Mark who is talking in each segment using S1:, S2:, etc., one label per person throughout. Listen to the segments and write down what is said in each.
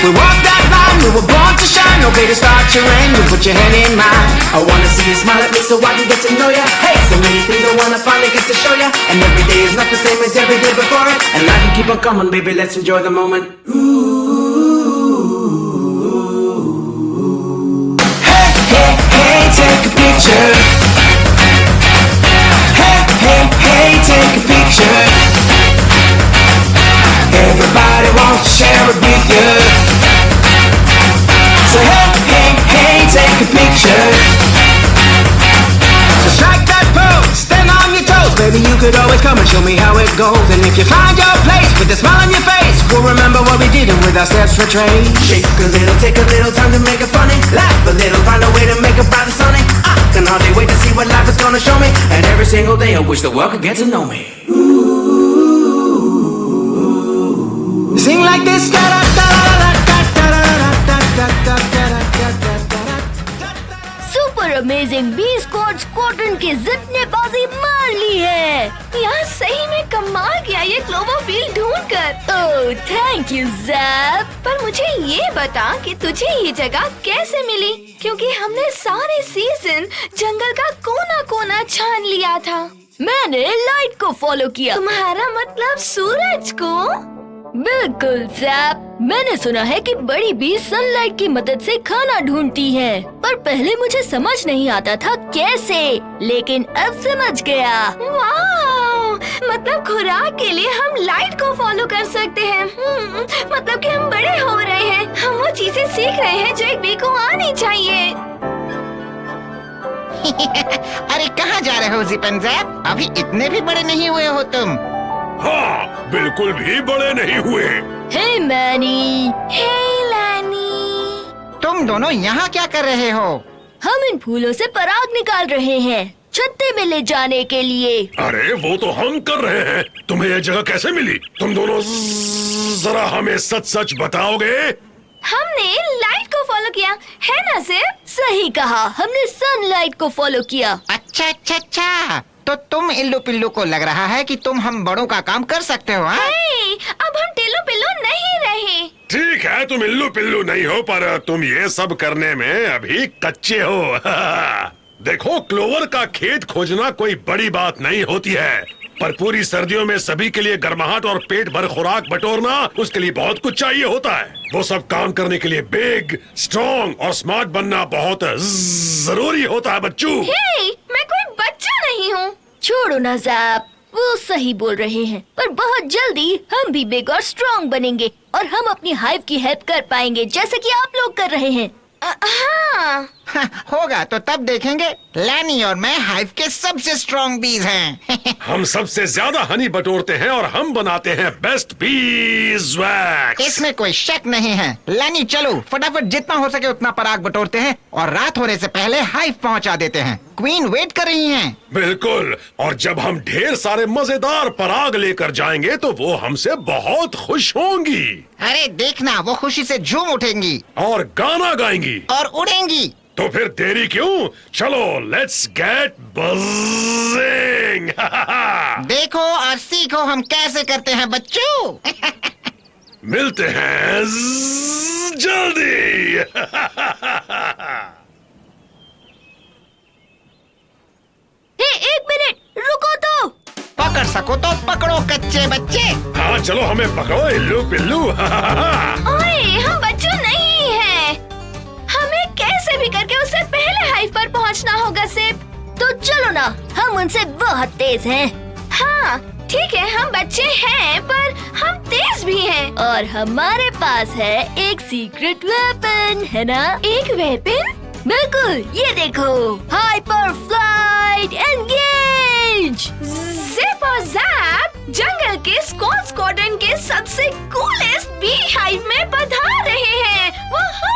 S1: we walk that line, we were born to shine. Okay, to start your reign, you put your hand in mine. I wanna see you smile at me so I can get to know ya. Hey, so many things I wanna finally get to show ya. And every day is not the same as every day before it. And life can keep on coming, baby, let's enjoy the moment. Ooh. Hey, hey, hey, take a picture. Hey, hey, hey, take a picture. Everybody wants to share it with you. So hey, hey, hey, take a picture. So strike that pose, stand on your toes. Baby, you could always come and show me how it goes. And if you find your place with a smile on your face, we'll remember what we did and with our steps retraced. Shake a little, take a little time to make it funny. Laugh a little, find a way to make it bright and sunny. I can hardly wait to see what life is gonna show me. And every single day I wish the world could get to know me. Sing like this.
S2: Super amazing 20 कॉर्ड्स कॉटन के जिप ने बाजी मार ली है।
S3: यार सही में कमाल किया ये क्लोवरफील्ड ढूंढकर।
S2: Oh thank you Zap.
S3: पर मुझे ये बता कि तुझे ये जगह कैसे मिली, क्योंकि हमने सारे सीजन जंगल का कोना कोना छान लिया था।
S2: मैंने लाइट को फॉलो किया।
S3: तुम्हारा मतलब सूरज को?
S2: बिल्कुल ज़ैप। मैंने सुना है कि बड़ी बी सनलाइट की मदद से खाना ढूंढती है, पर पहले मुझे समझ नहीं आता था कैसे, लेकिन अब समझ गया।
S3: वाह! मतलब खुराक के लिए हम लाइट को फॉलो कर सकते हैं। मतलब कि हम बड़े हो रहे हैं, हम वो चीजें सीख रहे हैं जो एक बी को आनी चाहिए।
S4: अरे कहाँ जा रहे हो जिप एंड ज़ैप? अभी इतने भी बड़े नहीं हुए हो तुम।
S5: हाँ, बिल्कुल भी बड़े नहीं हुए।
S2: हे मैनी।
S3: हे लैनी।
S4: तुम दोनों यहाँ क्या कर रहे हो?
S2: हम इन फूलों से पराग निकाल रहे हैं छत्ते में ले जाने के लिए।
S5: अरे वो तो हम कर रहे हैं। तुम्हें ये जगह कैसे मिली? तुम दोनों जरा हमें सच सच बताओगे?
S3: हमने लाइट को फॉलो किया है ना सिर्फ?
S2: सही कहा, हमने सनलाइट को फॉलो किया।
S4: अच्छा अच्छा अच्छा, तो तुम इल्लू पिल्लू को लग रहा है कि तुम हम बड़ों का काम कर सकते हो। हाँ?
S3: अब हम टिल्लू पिल्लू नहीं रहे।
S5: ठीक है, तुम इल्लू पिल्लू नहीं हो, पर तुम ये सब करने में अभी कच्चे हो। देखो, क्लोवर का खेत खोजना कोई बड़ी बात नहीं होती है, पर पूरी सर्दियों में सभी के लिए गर्माहट और पेट भर खुराक बटोरना, उसके लिए बहुत कुछ चाहिए होता है। वो सब काम करने के लिए बिग, स्ट्रॉन्ग और स्मार्ट बनना बहुत जरूरी होता है बच्चों।
S3: मैं कोई बच्चा नहीं हूँ।
S2: छोड़ो ना ज़ैप, वो सही बोल रहे हैं, पर बहुत जल्दी हम भी बिग और स्ट्रॉन्ग बनेंगे और हम अपनी हाइव की हेल्प कर पाएंगे, जैसे कि आप लोग कर रहे हैं।
S3: हाँ।
S4: होगा तो तब देखेंगे। लैनी और मैं हाइव के सबसे स्ट्रॉन्ग बीज हैं।
S5: हम सबसे ज्यादा हनी बटोरते हैं और हम बनाते हैं बेस्ट बीज वैक्स।
S4: इसमें कोई शक नहीं है। लैनी चलो फटाफट जितना हो सके उतना पराग बटोरते हैं और रात होने से पहले हाइव पहुंचा देते हैं। क्वीन वेट कर रही हैं।
S5: बिल्कुल, और जब हम ढेर सारे मजेदार पराग लेकर जाएंगे तो वो हमसे बहुत खुश होंगी।
S4: अरे देखना, वो खुशी से झूम उठेंगी
S5: और गाना गाएंगी
S4: और उड़ेंगी।
S5: तो फिर देरी क्यों? चलो लेट्स गेट बजिंग।
S4: देखो और सीखो हम कैसे करते हैं बच्चों।
S5: मिलते हैं जल्दी।
S2: हे, एक मिनट रुको तो।
S4: पकड़ सको तो पकड़ो कच्चे बच्चे।
S5: हाँ चलो, हमें पकड़ो इल्लू पिल्लू।
S3: ओए, हम बच्चों नहीं हैं। हमें कैसे भी करके उससे पहले हाइव पर पहुंचना होगा सिप।
S2: तो चलो ना, हम उनसे बहुत तेज हैं।
S3: हाँ ठीक है, हम बच्चे हैं पर हम तेज भी हैं।
S2: और हमारे पास है एक सीक्रेट वेपन, है ना?
S3: एक वेपन?
S2: बिल्कुल, ये देखो, हाइपर फ्लाइट एंगेज।
S3: जिप और ज़ैप जंगल के स्कॉट स्क्वाड्रन के सबसे कूलेस्ट बी हाइव में पधार रहे हैं। वूहू!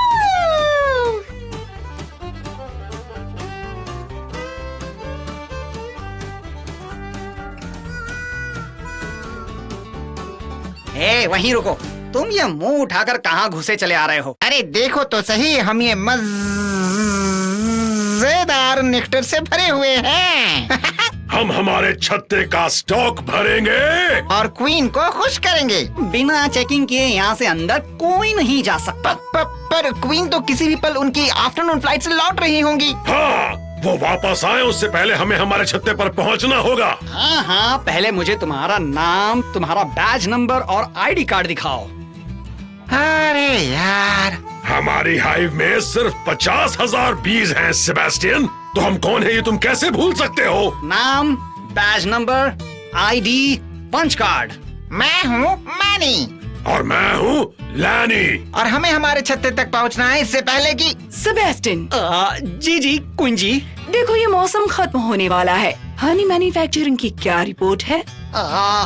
S6: वहीं रुको, तुम ये मुंह उठाकर कहाँ घुसे चले आ रहे हो?
S4: अरे देखो तो सही, हम ये मजेदार नेक्टर से भरे हुए हैं।
S5: हम हमारे छत्ते का स्टॉक भरेंगे
S4: और क्वीन को खुश करेंगे।
S6: बिना चेकिंग किए यहाँ से अंदर कोई नहीं जा सकता।
S4: पर क्वीन तो किसी भी पल उनकी आफ्टरनून फ्लाइट से लौट रही होंगी।
S5: हाँ, वो वापस आए उससे पहले हमें हमारे छत्ते पर पहुंचना होगा।
S6: हाँ हाँ, पहले मुझे तुम्हारा नाम, तुम्हारा बैज नंबर और आईडी कार्ड दिखाओ।
S4: अरे यार,
S5: हमारी हाइव में सिर्फ 50,000 बीज हैं सेबेस्टियन, तो हम कौन है ये तुम कैसे भूल सकते हो?
S6: नाम, badge number, ID, punch card.
S4: मैं हूँ मैनी
S5: और मैं हूँ लैनी।
S4: और हमें हमारे छत्ते तक पहुँचना है इससे पहले कि
S7: सेबेस्टियन,
S6: जी क्वीन जी।
S7: देखो ये मौसम खत्म होने वाला है। हनी मैन्युफैक्चरिंग की क्या रिपोर्ट है?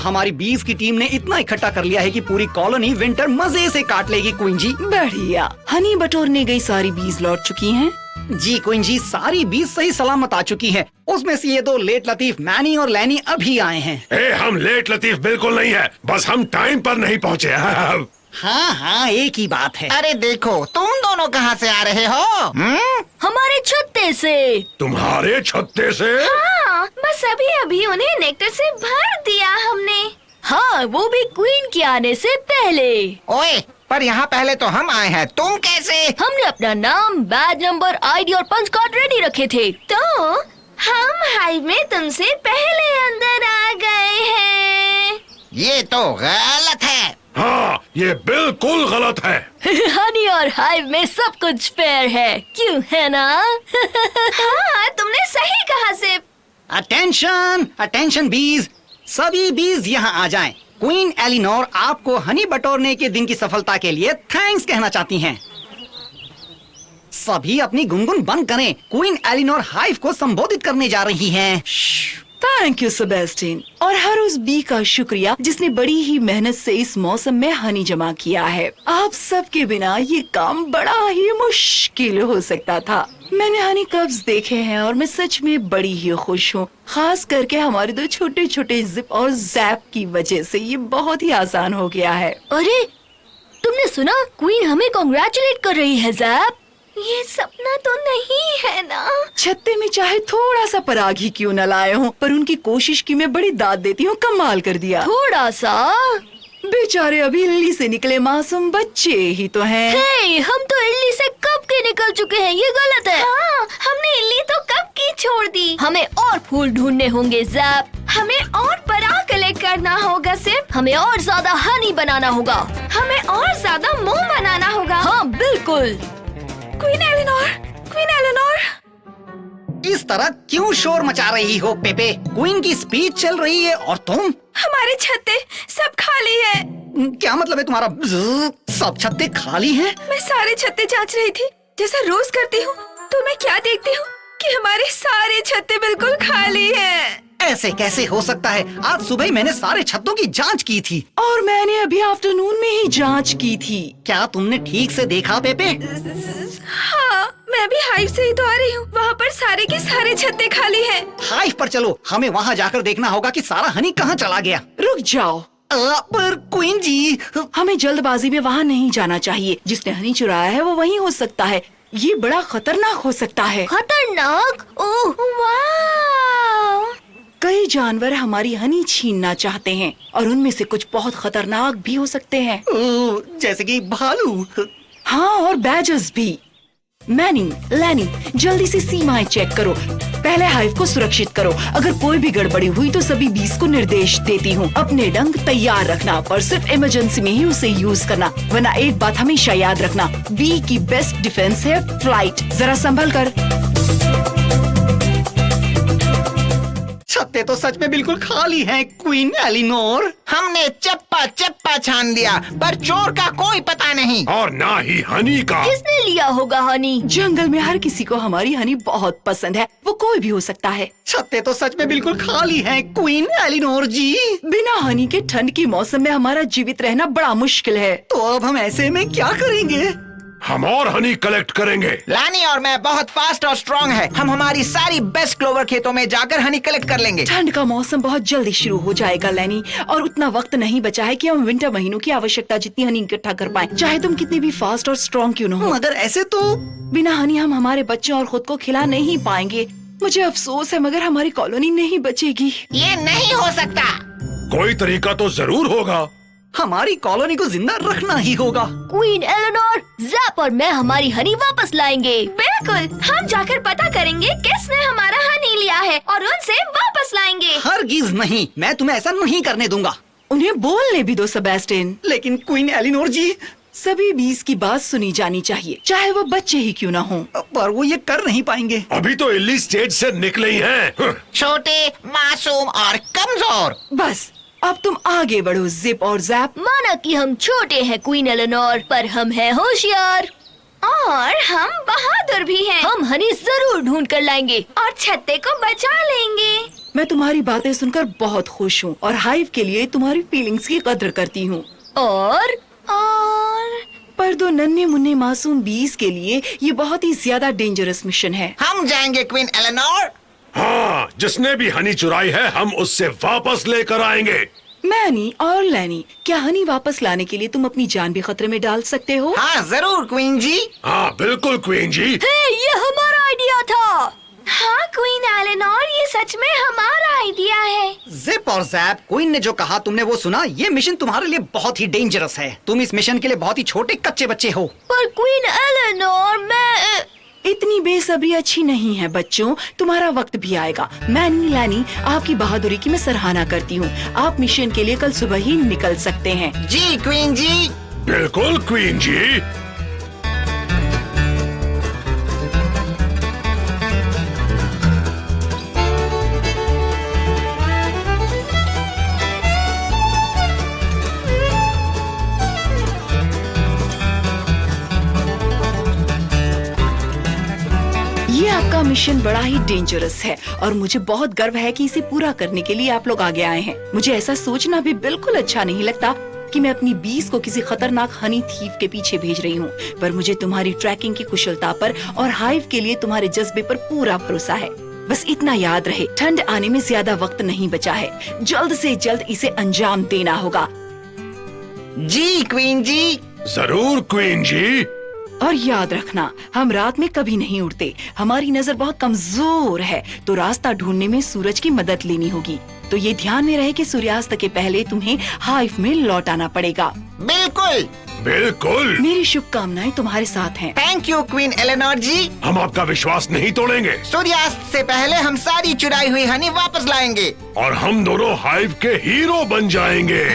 S6: हमारी बीफ की टीम ने इतना इकट्ठा कर लिया है कि पूरी कॉलोनी विंटर मजे से काट लेगी क्वीन जी।
S7: बढ़िया। हनी बटोरने गई सारी बीज लौट चुकी हैं।
S6: जी क्वीन जी, सारी बीज सही सलामत आ चुकी हैं। उसमें से ये दो लेट लतीफ मैनी और लैनी अभी आए हैं।
S5: हम लेट लतीफ बिल्कुल नहीं है, बस हम टाइम पर नहीं पहुँचे।
S6: हाँ हाँ, एक ही बात है।
S4: अरे देखो, तुम दोनों कहाँ से आ रहे हो?
S2: हमारे छत्ते से।
S5: तुम्हारे छत्ते से?
S3: हाँ, बस अभी अभी उन्हें नेक्टर से भर दिया हमने।
S2: हाँ, वो भी क्वीन के आने से पहले।
S4: ओए, पर यहाँ पहले तो हम आए हैं, तुम कैसे?
S2: हमने अपना नाम, बैज नंबर, आईडी और पंच कार्ड रेडी रखे थे।
S3: तो हम हाइव में तुमसे पहले अंदर आ गए हैं।
S4: ये तो गलत है।
S5: हाँ, ये बिल्कुल गलत है।
S2: हनी और हाइव में सब कुछ फेयर है, क्यों है ना?
S3: हाँ, तुमने सही कहा सिर्फ।
S6: अटेंशन अटेंशन बीज, सभी बीज यहाँ आ जाएं। क्वीन एलिनोर आपको हनी बटोरने के दिन की सफलता के लिए थैंक्स कहना चाहती हैं। सभी अपनी गुनगुन बंद करें, क्वीन एलिनोर हाइव को संबोधित करने जा रही हैं।
S7: थैंक यू सेबेस्टियन, और हर उस बी का शुक्रिया जिसने बड़ी ही मेहनत से इस मौसम में हनी जमा किया है। आप सबके बिना ये काम बड़ा ही मुश्किल हो सकता था। मैंने हनी कप्स देखे हैं और मैं सच में बड़ी ही खुश हूँ। खास करके हमारे दो छोटे छोटे जिप और जैप की वजह से ये बहुत ही आसान हो गया है।
S2: अरे, तुमने सुना? क्वीन हमें कॉन्ग्रेचुलेट कर रही है जैप।
S3: ये सपना तो नहीं है ना?
S7: छत्ते में चाहे थोड़ा सा पराग ही क्यों न लाए हों, पर उनकी कोशिश की मैं बड़ी दाद देती हूँ। कमाल कर दिया।
S2: थोड़ा सा?
S7: बेचारे अभी इल्ली से निकले मासूम बच्चे ही तो हैं।
S2: हे, हम तो इल्ली से कब के निकल चुके हैं, ये गलत है।
S3: हाँ, हमने इल्ली तो कब की छोड़ दी।
S2: हमें और फूल ढूंढने होंगे जैप।
S3: हमें और पराग कलेक्ट करना होगा सिर्फ।
S2: हमें और ज्यादा हनी बनाना होगा।
S3: हमें और ज्यादा मोम बनाना होगा।
S2: हाँ बिल्कुल।
S3: Queen Eleanor, Queen Eleanor.
S6: इस तरह क्यों शोर मचा रही हो पेपे? क्वीन की स्पीच चल रही है और तुम?
S3: हमारे छत्ते सब खाली है।
S6: क्या मतलब है तुम्हारा? सब छत्ते खाली हैं?
S3: मैं सारे छत्ते जांच रही थी, जैसा रोज करती हूँ। तो मैं क्या देखती हूँ कि हमारे सारे छत्ते बिल्कुल खाली हैं।
S6: ऐसे कैसे हो सकता है? आज सुबह ही मैंने सारे छत्तों की जांच की थी।
S7: और मैंने अभी आफ्टरनून में ही जांच की थी।
S6: क्या तुमने ठीक से देखा पेपे?
S3: हाँ, मैं भी हाइव से ही तो आ रही हूँ। वहाँ पर सारे के सारे छत्ते खाली हैं।
S6: हाइव पर चलो, हमें वहाँ जाकर देखना होगा कि सारा हनी कहाँ चला गया।
S7: रुक जाओ।
S6: पर क्वीन जी,
S7: हमें जल्दबाजी में वहाँ नहीं जाना चाहिए। जिसने हनी चुराया है वो वहीं हो सकता है। ये बड़ा खतरनाक हो सकता है।
S2: खतरनाक? ओह
S3: वाह!
S7: कई जानवर हमारी हनी छीनना चाहते हैं और उनमें से कुछ बहुत खतरनाक भी हो सकते हैं।
S6: जैसे कि भालू।
S7: हाँ, और बैजर्स भी। मैनी, लैनी, जल्दी से सीमाएं चेक करो। पहले हाइव को सुरक्षित करो। अगर कोई भी गड़बड़ी हुई तो सभी बीस को निर्देश देती हूँ। अपने डंक तैयार रखना, पर सिर्फ इमरजेंसी में ही उसे यूज करना, वरना एक बात हमेशा याद रखना, बी की बेस्ट डिफेंस है फ्लाइट। जरा संभल कर।
S6: छत्ते तो सच में बिल्कुल खाली हैं, क्वीन एलिनोर।
S4: हमने चप्पा चप्पा छान दिया, पर चोर का कोई पता नहीं।
S5: और ना ही हनी का।
S2: किसने लिया होगा हनी?
S7: जंगल में हर किसी को हमारी हनी बहुत पसंद है। वो कोई भी हो सकता है।
S6: छत्ते तो सच में बिल्कुल खाली हैं, क्वीन एलिनोर जी।
S7: बिना हनी के ठंड की मौसम में हमारा जीवित रहना बड़ा मुश्किल है।
S6: तो अब हम ऐसे में क्या करेंगे?
S5: हम और हनी कलेक्ट करेंगे।
S4: लानी और मैं बहुत फास्ट और स्ट्रॉन्ग है। हम हमारी सारी बेस्ट क्लोवर खेतों में जाकर हनी कलेक्ट कर लेंगे।
S7: ठंड का मौसम बहुत जल्दी शुरू हो जाएगा लैनी, और उतना वक्त नहीं बचा है कि हम विंटर महीनों की आवश्यकता जितनी हनी इकट्ठा कर पाएं। चाहे तुम कितनी भी फास्ट और स्ट्रॉन्ग क्यों न हो।
S6: मगर ऐसे तो
S7: बिना हनी हम हमारे बच्चों और खुद को खिला नहीं पाएंगे। मुझे अफसोस है मगर हमारी कॉलोनी नहीं बचेगी।
S4: ये नहीं हो सकता।
S5: कोई तरीका तो जरूर होगा।
S6: हमारी कॉलोनी को जिंदा रखना ही होगा।
S2: क्वीन एलेनोर, ज़ैप और मैं हमारी हनी वापस लाएंगे।
S3: बिल्कुल, हम जाकर पता करेंगे किसने हमारा हनी लिया है और उनसे वापस लाएंगे।
S6: हरगिज नहीं, मैं तुम्हें ऐसा नहीं करने दूंगा।
S7: उन्हें बोलने भी दो सेबेस्टियन।
S6: लेकिन क्वीन एलिनोर जी,
S7: सभी बीस की बात सुनी जानी चाहिए, चाहे वो बच्चे ही क्यों ना हों।
S6: पर वो ये कर नहीं पाएंगे।
S5: अभी तो इल्ली स्टेज से निकले ही हैं।
S4: छोटे, मासूम और कमजोर।
S7: बस अब तुम आगे बढ़ो जिप और ज़ैप।
S2: माना कि हम छोटे हैं क्वीन एलेनोर, पर हम हैं होशियार
S3: और हम बहादुर भी हैं।
S2: हम हनी जरूर ढूंढ कर लाएंगे।
S3: और छत्ते को बचा लेंगे।
S7: मैं तुम्हारी बातें सुनकर बहुत खुश हूँ और हाइव के लिए तुम्हारी फीलिंग्स की कद्र करती हूँ।
S2: और
S7: पर दो नन्हे मुन्ने मासूम बीस के लिए ये बहुत ही ज्यादा डेंजरस मिशन है।
S4: हम जाएंगे क्वीन एलेनोर।
S5: हाँ, जिसने भी हनी चुराई है हम उससे वापस लेकर आएंगे।
S7: मैनी और लैनी, क्या हनी वापस लाने के लिए तुम अपनी जान भी खतरे में डाल सकते हो?
S4: हाँ जरूर क्वीन जी।
S5: हाँ बिल्कुल क्वीन जी।
S2: हे, ये हमारा आइडिया था।
S3: हाँ क्वीन एलेनोर, ये सच में हमारा आइडिया है।
S6: जिप और ज़ैप, क्वीन ने जो कहा तुमने वो सुना। ये मिशन तुम्हारे लिए बहुत ही डेंजरस है। तुम इस मिशन के लिए बहुत ही छोटे कच्चे बच्चे हो।
S2: पर क्वीन एलेनोर, मैं
S7: इतनी बेसब्री अच्छी नहीं है बच्चों, तुम्हारा वक्त भी आएगा। मैनी, लैनी, आपकी बहादुरी की मैं सराहना करती हूँ। आप मिशन के लिए कल सुबह ही निकल सकते हैं।
S4: जी क्वीन जी।
S5: बिल्कुल क्वीन जी।
S7: ये आपका मिशन बड़ा ही डेंजरस है और मुझे बहुत गर्व है कि इसे पूरा करने के लिए आप लोग आगे आए हैं। मुझे ऐसा सोचना भी बिल्कुल अच्छा नहीं लगता कि मैं अपनी बीस को किसी खतरनाक हनी थीफ के पीछे भेज रही हूँ, पर मुझे तुम्हारी ट्रैकिंग की कुशलता पर और हाइव के लिए तुम्हारे जज्बे पर पूरा भरोसा है। बस इतना याद रहे, ठंड आने में ज्यादा वक्त नहीं बचा है। जल्द से जल्द इसे अंजाम देना होगा।
S4: जी क्वीन जी।
S5: जरूर क्वीन जी।
S7: और याद रखना, हम रात में कभी नहीं उड़ते। हमारी नजर बहुत कमजोर है, तो रास्ता ढूंढने में सूरज की मदद लेनी होगी। तो ये ध्यान में रहे कि सूर्यास्त के पहले तुम्हें हाइव में लौट आना पड़ेगा।
S4: बिल्कुल
S5: बिल्कुल।
S7: मेरी शुभकामनाएं तुम्हारे साथ हैं।
S4: थैंक यू क्वीन एलेनोर जी।
S5: हम आपका विश्वास नहीं तोड़ेंगे।
S4: सूर्यास्त से पहले हम सारी चुराई हुई हनी वापस लाएंगे।
S5: और हम दोनों हाइव के हीरो बन जाएंगे।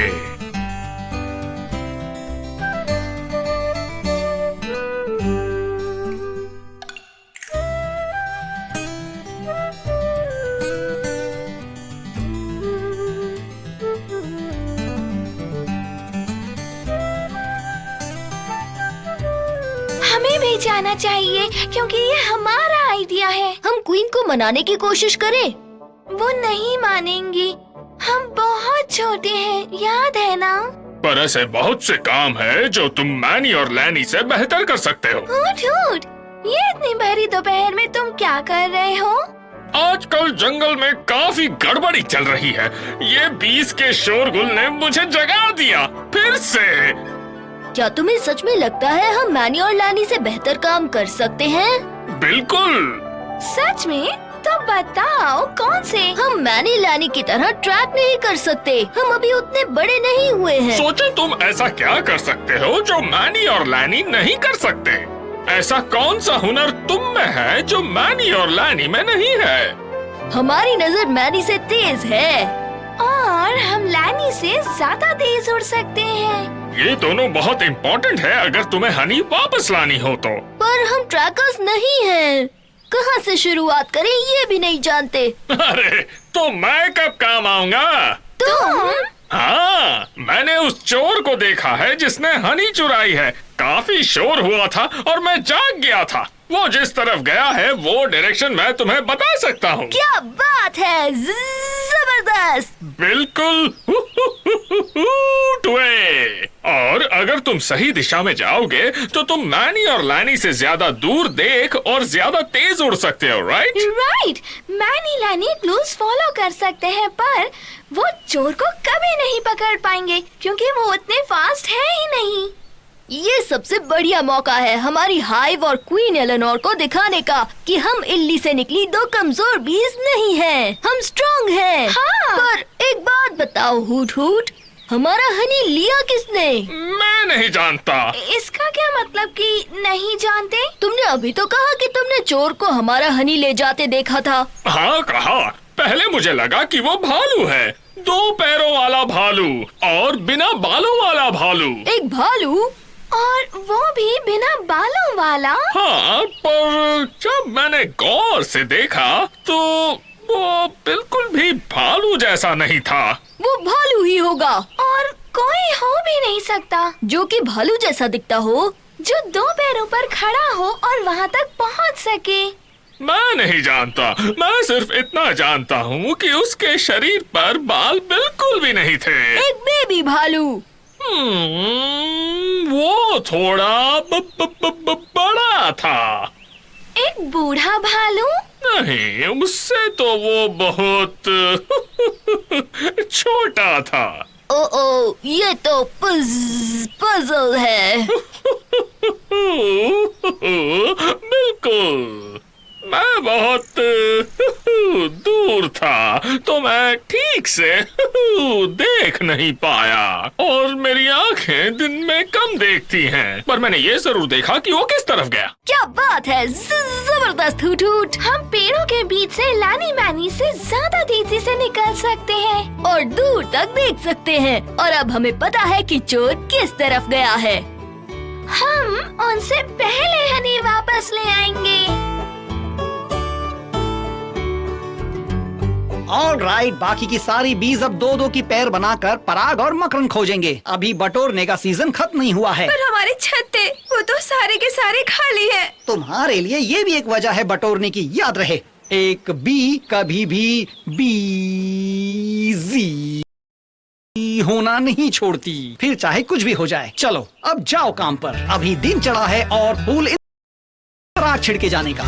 S3: हमें भी जाना चाहिए क्योंकि ये हमारा आइडिया है।
S2: हम क्वीन को मनाने की कोशिश करें।
S3: वो नहीं मानेंगी। हम बहुत छोटे हैं, याद है ना?
S8: पर ऐसे बहुत से काम है जो तुम मैनी और लैनी से बेहतर कर सकते हो।
S3: उठ उठ, ये इतनी भरी दोपहर में तुम क्या कर रहे हो?
S8: आजकल जंगल में काफी गड़बड़ी चल रही है। ये बीस के शोरगुल ने मुझे जगा दिया फिर से।
S2: क्या तुम्हें सच में लगता है हम मैनी और लैनी से बेहतर काम कर सकते हैं?
S8: बिल्कुल।
S3: सच में? तो बताओ कौन से?
S2: हम मैनी लैनी की तरह ट्रैक नहीं कर सकते। हम अभी उतने बड़े नहीं हुए हैं।
S8: सोचो तुम ऐसा क्या कर सकते हो जो मैनी और लैनी नहीं कर सकते। ऐसा कौन सा हुनर तुम में है जो मैनी और लैनी में नहीं है?
S2: हमारी नजर मैनी से तेज है।
S3: और हम लैनी से ज्यादा तेज उड़ सकते हैं।
S8: ये दोनों बहुत इम्पोर्टेंट है अगर तुम्हें हनी वापस लानी हो तो।
S2: पर हम ट्रैकर्स नहीं हैं। कहाँ से शुरुआत करें ये भी नहीं जानते।
S8: अरे तो मैं कब काम आऊंगा?
S3: तुम?
S8: हाँ, मैंने उस चोर को देखा है जिसने हनी चुराई है। काफी शोर हुआ था और मैं जाग गया था। वो जिस तरफ गया है वो डायरेक्शन मैं तुम्हें बता सकता हूँ।
S2: क्या बात है, जबरदस्त।
S8: बिल्कुल। और अगर तुम सही दिशा में जाओगे तो तुम मैनी और लैनी से ज्यादा दूर देख और ज्यादा तेज उड़ सकते हो, राइट?
S3: राइट। मैनी लैनी क्लूज फॉलो कर सकते हैं, पर वो चोर को कभी नहीं पकड़ पाएंगे क्योंकि वो उतने फास्ट है ही नहीं।
S2: ये सबसे बढ़िया मौका है हमारी हाइव और क्वीन एलेनोर को दिखाने का कि हम इल्ली से निकली दो कमजोर बीज नहीं हैं, हम स्ट्रांग हैं।
S3: हाँ।
S2: पर एक बात बताओ हुट हुट, हमारा हनी लिया किसने?
S8: मैं नहीं जानता।
S3: इसका क्या मतलब कि नहीं जानते?
S2: तुमने अभी तो कहा कि तुमने चोर को हमारा हनी ले जाते देखा था।
S8: हाँ कहा। पहले मुझे लगा कि वो भालू है, 2 पैरों वाला भालू और बिना बालों वाला भालू।
S2: एक भालू?
S3: और वो भी बिना बालों वाला?
S8: हाँ, पर जब मैंने गौर से देखा तो वो बिल्कुल भी भालू जैसा नहीं था।
S2: वो भालू ही होगा।
S3: और कोई हो भी नहीं सकता
S2: जो कि भालू जैसा दिखता हो,
S3: जो 2 पैरों पर खड़ा हो और वहाँ तक पहुँच सके।
S8: मैं नहीं जानता, मैं सिर्फ इतना जानता हूँ कि उसके शरीर पर बाल बिल्कुल भी नहीं थे।
S2: एक बेबी भालू।
S8: वो थोड़ा बड़ा था।
S3: एक बूढ़ा भालू?
S8: नहीं, उससे तो वो बहुत छोटा था।
S2: ओ, ये तो पजल है।
S8: बिल्कुल, मैं बहुत दूर था तो मैं ठीक से देख नहीं पाया और मेरी आंखें दिन में कम देखती हैं, पर मैंने ये जरूर देखा कि वो किस तरफ गया।
S2: क्या बात है, जबरदस्त हुट हुट।
S3: हम पेड़ों के बीच से लानी मैनी से ज्यादा तेजी से निकल सकते हैं
S2: और दूर तक देख सकते हैं। और अब हमें पता है कि चोर किस तरफ गया है।
S3: हम उनसे पहले हनी वापस ले आएंगे।
S6: ऑलराइट, बाकी की सारी बीज अब 2-2 की पैर बनाकर पराग और मकरंद खोजेंगे। अभी बटोरने का सीजन खत्म नहीं हुआ है।
S3: पर हमारे छत्ते वो तो सारे के सारे खाली है।
S6: तुम्हारे लिए ये भी एक वजह है बटोरने की, याद रहे। एक बी कभी भी बिजी होना नहीं छोड़ती, फिर चाहे कुछ भी हो जाए। चलो अब जाओ काम पर, अभी दिन चढ़ा है और फूल रात छिड़के जाने का।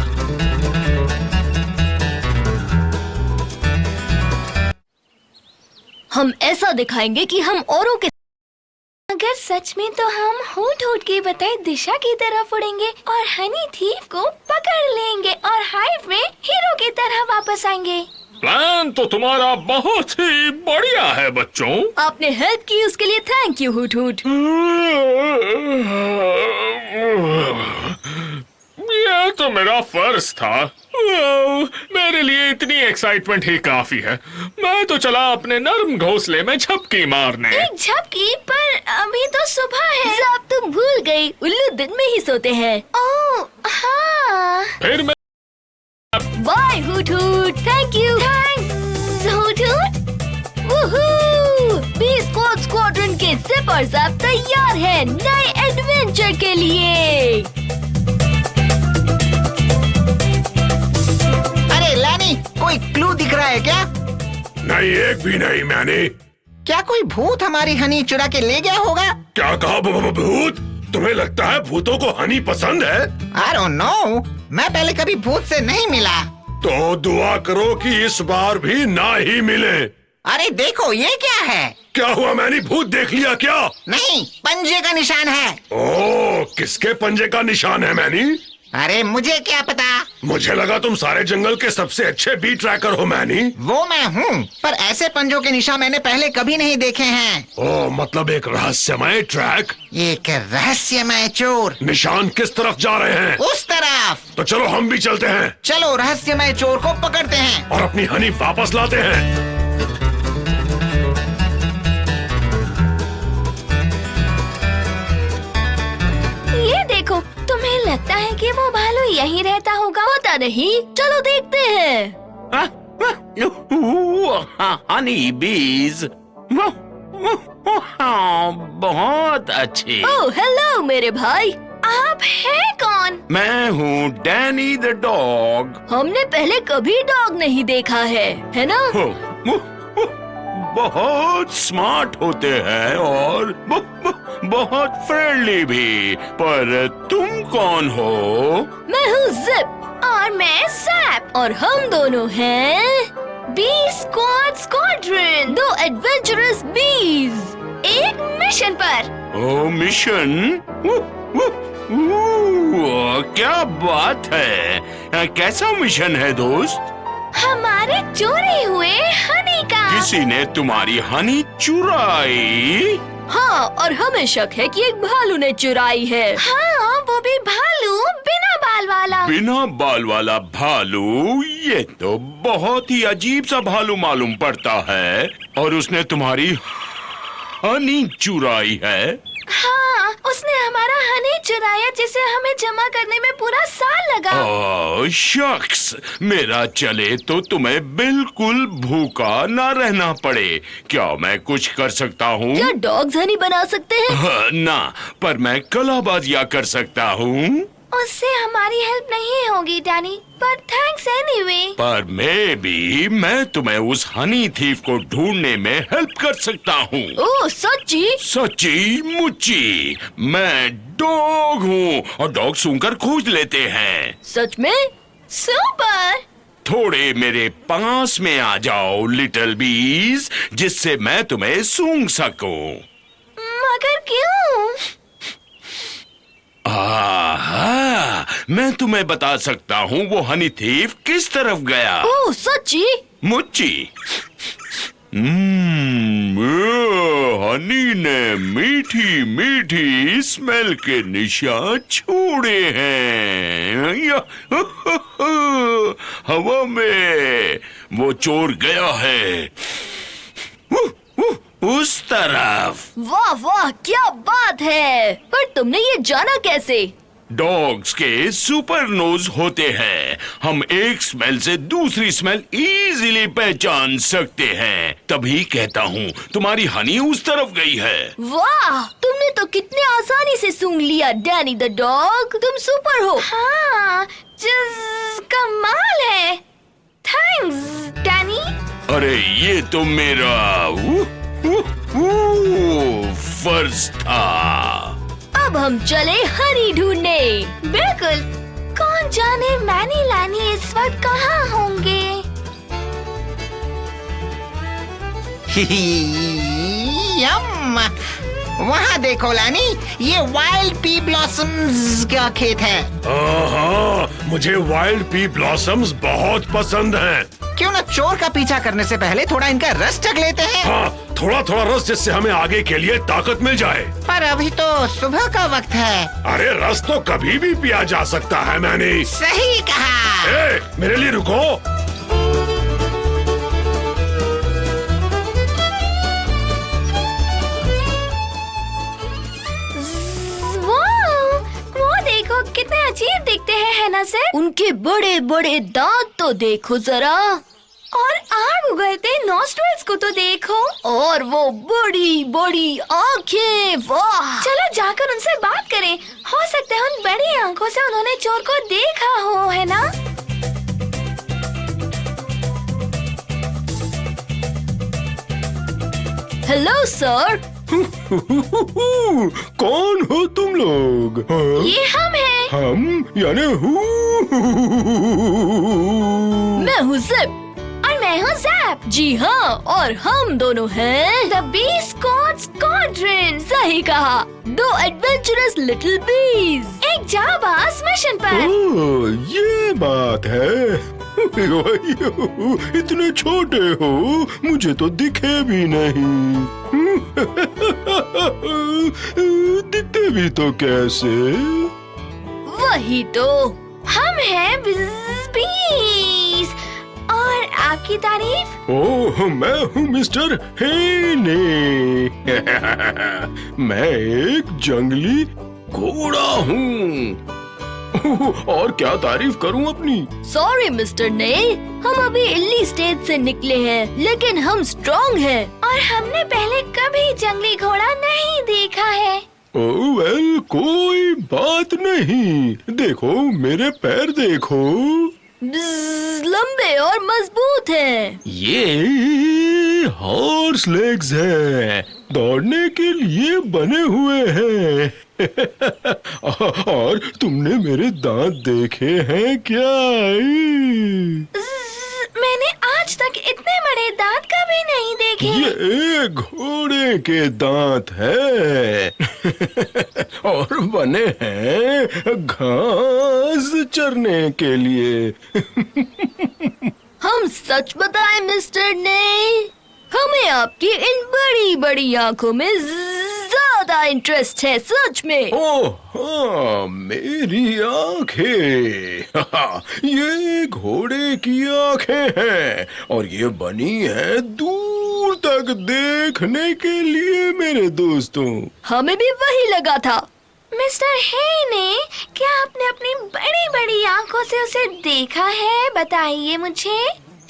S2: हम ऐसा दिखाएंगे कि हम औरों के
S3: अगर सच में तो हम होठ होठ के बताए दिशा की तरफ उड़ेंगे और हनी थीफ को पकड़ लेंगे और हाइव में हीरो की तरह वापस आएंगे।
S8: प्लान तो तुम्हारा बहुत ही बढ़िया है बच्चों।
S2: आपने हेल्प की उसके लिए थैंक यू हुट हुट।
S8: यह तो मेरा फर्ज था। मेरे लिए इतनी एक्साइटमेंट ही काफी है। मैं तो चला अपने नर्म घोंसले में झपकी मारने।
S3: एक झपकी, पर अभी तो सुबह है।
S2: साहब तुम भूल गई, उल्लू दिन में ही सोते हैं।
S3: ओह हाँ।
S8: फिर मैं
S2: bye hoot hoot, thank you.
S3: Thanks hoot hoot.
S2: Woohoo! B squad squadron के जिपर्स अब तैयार हैं नए एडवेंचर के लिए।
S4: अरे लैनी, कोई क्लू दिख रहा है क्या?
S5: नहीं, एक भी नहीं मैंने।
S4: क्या कोई भूत हमारी हनी चुरा के ले गया होगा?
S5: क्या कहा भूत? तुम्हें लगता है भूतों को हनी पसंद है?
S4: I don't know, मैं पहले कभी भूत से नहीं मिला।
S5: तो दुआ करो कि इस बार भी ना ही मिले।
S4: अरे देखो, ये क्या है?
S5: क्या हुआ मैंने, भूत देख लिया क्या?
S4: नहीं, पंजे का निशान है।
S5: ओह, किसके पंजे का निशान है मैनी?
S4: अरे मुझे क्या पता।
S5: मुझे लगा तुम सारे जंगल के सबसे अच्छे बी ट्रैकर हो मैनी।
S4: वो मैं हूँ, पर ऐसे पंजों के निशान मैंने पहले कभी नहीं देखे हैं।
S5: ओह, मतलब एक रहस्यमय ट्रैक।
S4: एक रहस्यमय चोर
S5: निशान किस तरफ जा रहे हैं?
S4: उस तरफ।
S5: तो चलो हम भी चलते हैं।
S4: चलो रहस्यमय चोर को पकड़ते हैं
S5: और अपनी हनी वापस लाते हैं।
S3: ये देखो, तुम्हें लगता है कि वो भालू यहीं रहता होगा?
S2: पता नहीं, चलो देखते हैं।
S9: हनी बीज, बहुत अच्छी।
S2: ओह हेलो मेरे भाई,
S3: आप हैं कौन?
S9: मैं हूँ डैनी द डॉग।
S2: हमने पहले कभी डॉग नहीं देखा है ना?
S9: बहुत स्मार्ट होते हैं और बहुत फ्रेंडली भी। पर तुम कौन हो?
S2: मैं हूँ जिप
S3: और मैं सैप
S2: और हम दोनों हैं
S3: बी स्क्वाड स्क्वाड्रन।
S2: 2 एडवेंचरस बीज।
S3: एक मिशन पर।
S9: ओ मिशन, क्या बात है। कैसा मिशन है दोस्त?
S3: हमारे चोरी हुए हनी का।
S9: किसी ने तुम्हारी हनी चुराई?
S2: हाँ, और हमें शक है कि एक भालू ने चुराई है।
S3: हाँ, वो भी भालू बिना बाल वाला।
S9: बिना बाल वाला भालू? ये तो बहुत ही अजीब सा भालू मालूम पड़ता है। और उसने तुम्हारी हनी चुराई है?
S3: हाँ, उसने हमारा हनी चुराया जिसे हमें जमा करने में पूरा साल लगा।
S9: ओह शख्स, मेरा चले तो तुम्हें बिल्कुल भूखा ना रहना पड़े। क्या मैं कुछ कर सकता हूँ?
S2: क्या डॉग्स हनी बना सकते हैं?
S9: हाँ, ना, पर मैं कलाबाजियाँ कर सकता हूँ।
S3: उससे हमारी हेल्प नहीं होगी डैनी, पर थैंक्स एनीवे।
S9: पर मैं तुम्हें उस हनी थीफ को ढूंढने में हेल्प कर सकता हूँ।
S2: ओह सच्ची?
S9: सच्ची मुच्ची, मैं डॉग हूँ और डॉग सूंघकर खोज लेते हैं।
S2: सच में?
S3: सुपर।
S9: थोड़े मेरे पास में आ जाओ लिटिल बीज, जिससे मैं तुम्हें सूंघ सकूं।
S3: मगर क्यों?
S9: आहा, मैं तुम्हें बता सकता हूँ वो हनी थीफ किस तरफ गया।
S2: ओह सच्ची?
S9: मुच्ची, हनी ने मीठी मीठी स्मेल के निशान छोड़े हैं। हवा में वो चोर गया है उस तरफ।
S2: वाह वाह, क्या बात है। पर तुमने ये जाना कैसे?
S9: डॉग्स के सुपर नोज होते हैं। हम एक स्मेल से दूसरी स्मेल इजीली पहचान सकते हैं। तभी कहता हूँ तुम्हारी हनी उस तरफ गई है।
S2: वाह, तुमने तो कितने आसानी से सूंघ लिया डैनी द डॉग। तुम सुपर हो।
S3: हाँ, कमाल है। Thanks Danny.
S9: अरे ये तो मेरा फर्ज था।
S2: अब हम चले हनी ढूंढने।
S3: बिल्कुल। कौन जाने मैनी लैनी इस वक्त कहाँ होंगे?
S4: यम, वहाँ देखो लानी, ये वाइल्ड पी ब्लॉसम्स का खेत है।
S5: हाँ, मुझे वाइल्ड पी ब्लॉसम्स बहुत पसंद हैं।
S4: क्यों ना चोर का पीछा करने से पहले थोड़ा इनका रस चख लेते हैं।
S5: हाँ, थोड़ा थोड़ा रस, जिससे हमें आगे के लिए ताकत मिल जाए।
S4: पर अभी तो सुबह का वक्त है।
S5: अरे रस तो कभी भी पिया जा सकता है। मैंने
S4: सही कहा।
S5: ए, मेरे लिए रुको।
S3: वो देखो कितने अजीब दिखते हैं हैना से।
S2: उनके बड़े बड़े दांत तो देखो जरा।
S3: और आग उगलते नॉस्ट्रल्स को तो देखो।
S2: और वो बड़ी बड़ी आंखें, वाह।
S3: चलो जाकर उनसे बात करें। हो सकता है उन बड़ी आंखों से उन्होंने चोर को देखा हो, है ना?
S2: Hello sir.
S5: कौन हो तुम लोग? हाँ?
S3: ये हम हैं।
S5: हम यानी
S2: मैं हूँ ज़िप।
S3: और मैं हूँ ज़ैप।
S2: जी हाँ, और हम दोनों हैं
S3: द बी स्क्वाड स्क्वाड्रन।
S2: सही कहा, दो एडवेंचरस लिटिल बीज।
S3: एक जाबाज मिशन पर।
S5: ओह, ये बात है। इतने छोटे हो, मुझे तो दिखे भी नहीं। दिखते भी तो कैसे?
S2: वही तो।
S3: हम हैं बीज। और आपकी तारीफ?
S5: ओह, मैं हूँ मिस्टर हेने। मैं एक जंगली घोड़ा हूँ। और क्या तारीफ करूँ अपनी?
S2: सॉरी मिस्टर ने, हम अभी इल्ली स्टेट से निकले हैं, लेकिन हम स्ट्रॉन्ग हैं।
S3: और हमने पहले कभी जंगली घोड़ा नहीं देखा है।
S5: ओह वेल, कोई बात नहीं। देखो मेरे पैर देखो,
S2: लंबे और मजबूत हैं।
S5: ये हॉर्स लेग्स हैं, दौड़ने के लिए बने हुए हैं। और तुमने मेरे दांत देखे हैं क्या?
S3: मैंने आज तक इतने बड़े दांत कभी कभी नहीं देखे।
S10: ये घोड़े के दांत है और बने हैं घास चरने के लिए।
S2: हम सच बताएं मिस्टर ने, हमें आपकी इन बड़ी बड़ी आंखों में ज्यादा इंटरेस्ट है, सच में।
S10: ओह हाँ, मेरी आंखें ये घोड़े की आंखें हैं और ये बनी है दूर तक देखने के लिए मेरे दोस्तों।
S2: हमें भी वही लगा था।
S3: मिस्टर हेने, क्या आपने अपनी बड़ी बड़ी आंखों से उसे देखा है? बताइए मुझे,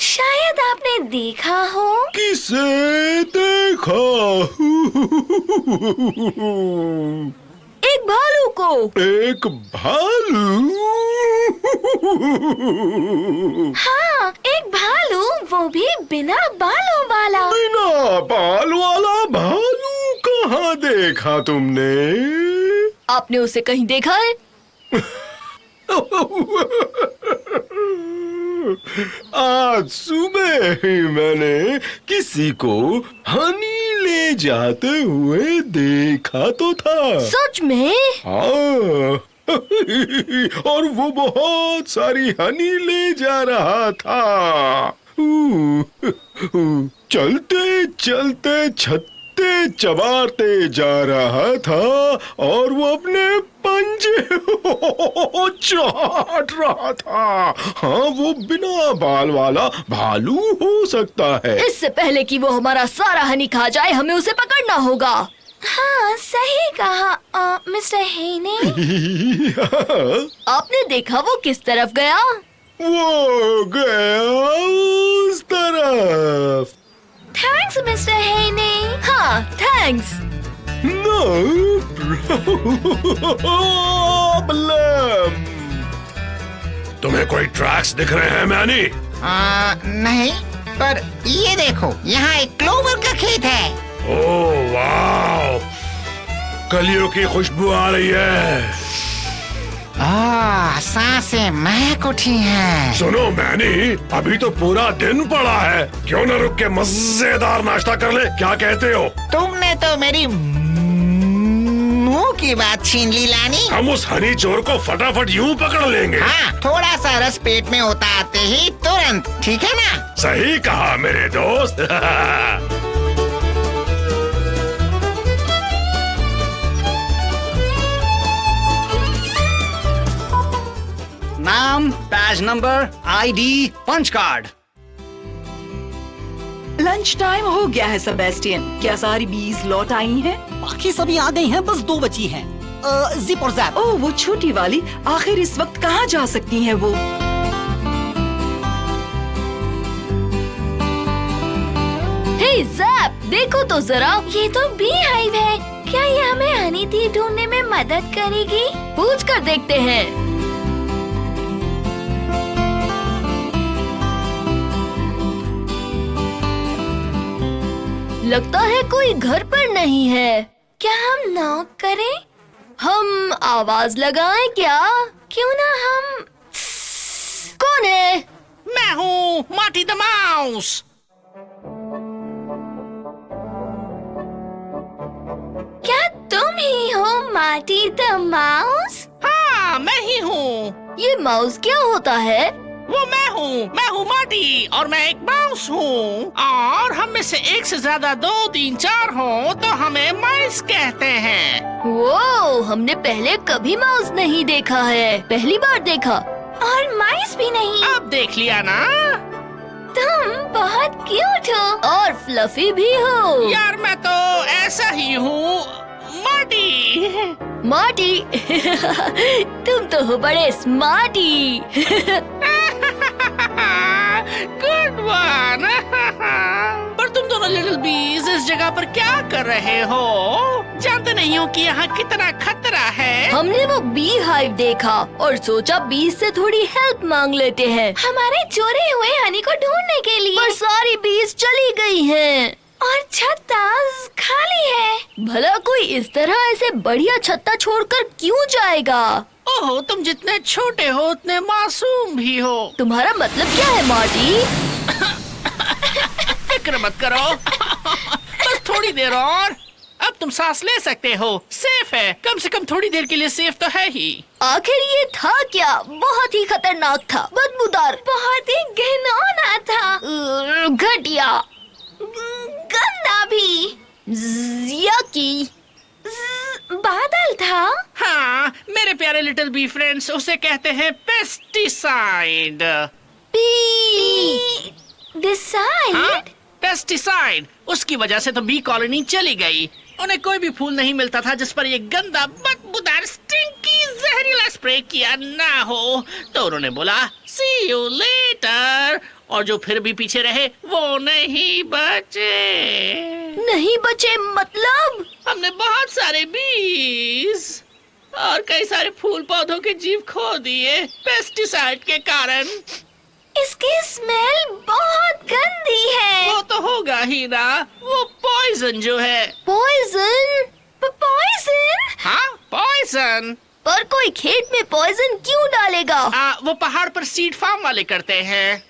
S3: शायद आपने देखा हो।
S10: किसे देखा?
S2: एक भालू को।
S10: एक भालू?
S3: हाँ, एक भालू, वो भी बिना बालों वाला।
S10: बिना बाल वाला भालू कहाँ देखा तुमने?
S2: आपने उसे कहीं देखा है?
S10: आज सुबह ही मैंने किसी को हनी ले जाते हुए देखा तो था।
S2: सच में?
S10: हाँ और वो बहुत सारी हनी ले जा रहा था। चलते चलते छत्ते चबारते जा रहा था और वो अपने पंजे चाट रहा था। हाँ, वो बिना बाल वाला भालू हो सकता है।
S2: इससे पहले कि वो हमारा सारा हनी खा जाए, हमें उसे पकड़ना होगा।
S3: हाँ, सही कहा मिस्टर हेने।
S2: आपने देखा वो किस तरफ गया?
S10: वो गया उस तरफ।
S3: थैंक्स मिस्टर हेने।
S2: हाँ, थैंक्स।
S10: No problem.
S5: तुम्हें कोई ट्रैक्स दिख रहे हैं मैनी?
S4: नहीं, पर ये देखो, यहाँ एक क्लोवर का खेत है।
S5: ओह वाव, कलियों की खुशबू आ रही है।
S4: सांसें महक उठी हैं।
S5: सुनो मैनी, अभी तो पूरा दिन पड़ा है, क्यों न रुक के मजेदार नाश्ता कर ले? क्या कहते हो?
S4: तुमने तो मेरी मुंह की बात छीन ली लानी।
S5: हम उस हनी चोर को फटाफट यूं पकड़ लेंगे।
S4: हाँ, थोड़ा सा रस पेट में उतारते ही तुरंत, ठीक है ना?
S5: सही कहा मेरे दोस्त।
S6: नाम, badge number, ID, punch card.
S7: Lunch time हो गया है सेबेस्टियन। क्या सारी बीज लौट आई हैं?
S6: बाकी सभी आ गई हैं, बस 2 बची हैं। जिप और जैप।
S7: ओह, वो छोटी वाली आखिर इस वक्त कहाँ जा सकती है वो?
S2: हे ज़ैप, देखो तो जरा।
S3: ये तो बी हाइव है। क्या ये हमें हनी थीव ढूंढने में मदद करेगी?
S2: पूछ कर देखते हैं। लगता है कोई घर पर नहीं है।
S3: क्या हम नॉक करें?
S2: हम आवाज लगाएं क्या?
S3: क्यों ना हम।
S2: कौन है?
S11: मैं हूँ मार्टी द माउस।
S3: क्या तुम ही हो मार्टी द माउस?
S11: हाँ, मैं ही हूँ।
S2: ये माउस क्या होता है?
S11: वो मैं हूँ मार्टी, और मैं एक माउस हूँ। और हम में से एक से ज्यादा 2, 3, 4 हो तो हमें माइस कहते हैं।
S2: वो हमने पहले कभी माउस नहीं देखा है, पहली बार देखा।
S3: और माइस भी नहीं।
S11: अब देख लिया ना?
S3: तुम बहुत क्यूट हो
S2: और फ्लफी भी हो।
S11: यार, मैं तो ऐसा ही हूँ मार्टी।
S2: मार्टी तुम तो हो बड़े स्मार्टी।
S11: Good one. पर तुम दोनों लिटिल बीज इस जगह पर क्या कर रहे हो? जानते नहीं हो कि यहाँ कितना खतरा है?
S2: हमने वो बी हाइव देखा और सोचा बीज से थोड़ी हेल्प मांग लेते हैं।
S3: हमारे चोरे हुए हनी को ढूंढने के लिए।
S2: पर सारी बीज चली गई हैं।
S3: और छत्ता खाली है।
S2: भला कोई इस तरह ऐसे बढ़िया छत्ता छोड़कर क्यों जाएगा?
S11: ओह, तुम जितने छोटे हो उतने मासूम भी हो।
S2: तुम्हारा मतलब क्या है मार्टी?
S11: फिक्र मत करो। बस थोड़ी देर और, अब तुम सांस ले सकते हो। सेफ है, कम से कम थोड़ी देर के लिए सेफ तो है ही।
S2: आखिर ये था क्या? बहुत ही खतरनाक था, बदबूदार,
S3: बहुत ही घिनौना था,
S2: घटिया,
S3: गंदा भी,
S2: यकी।
S3: बादल था।
S11: हाँ, मेरे प्यारे लिटिल बी फ्रेंड्स, उसे कहते हैं पेस्टिसाइड।
S3: डिसाइड?
S11: पेस्टिसाइड। उसकी वजह से तो बी कॉलोनी चली गई। उन्हें कोई भी फूल नहीं मिलता था जिस पर ये गंदा बदबूदार स्टिंकी जहरीला स्प्रे किया ना हो। तो उन्होंने बोला सी यू लेटर, और जो फिर भी पीछे रहे वो नहीं बचे।
S2: नहीं बचे मतलब?
S11: हमने बहुत सारे बीज और कई सारे फूल पौधों के जीव खो दिए पेस्टिसाइड के कारण।
S3: इसकी स्मेल बहुत गंदी है।
S11: वो तो होगा ही ना, वो पॉइजन जो है।
S2: पॉइजन?
S3: पॉइजन?
S11: हाँ, पॉइजन।
S2: पर कोई खेत में पॉइजन क्यों डालेगा?
S11: वो पहाड़ पर सीड फार्म वाले करते हैं।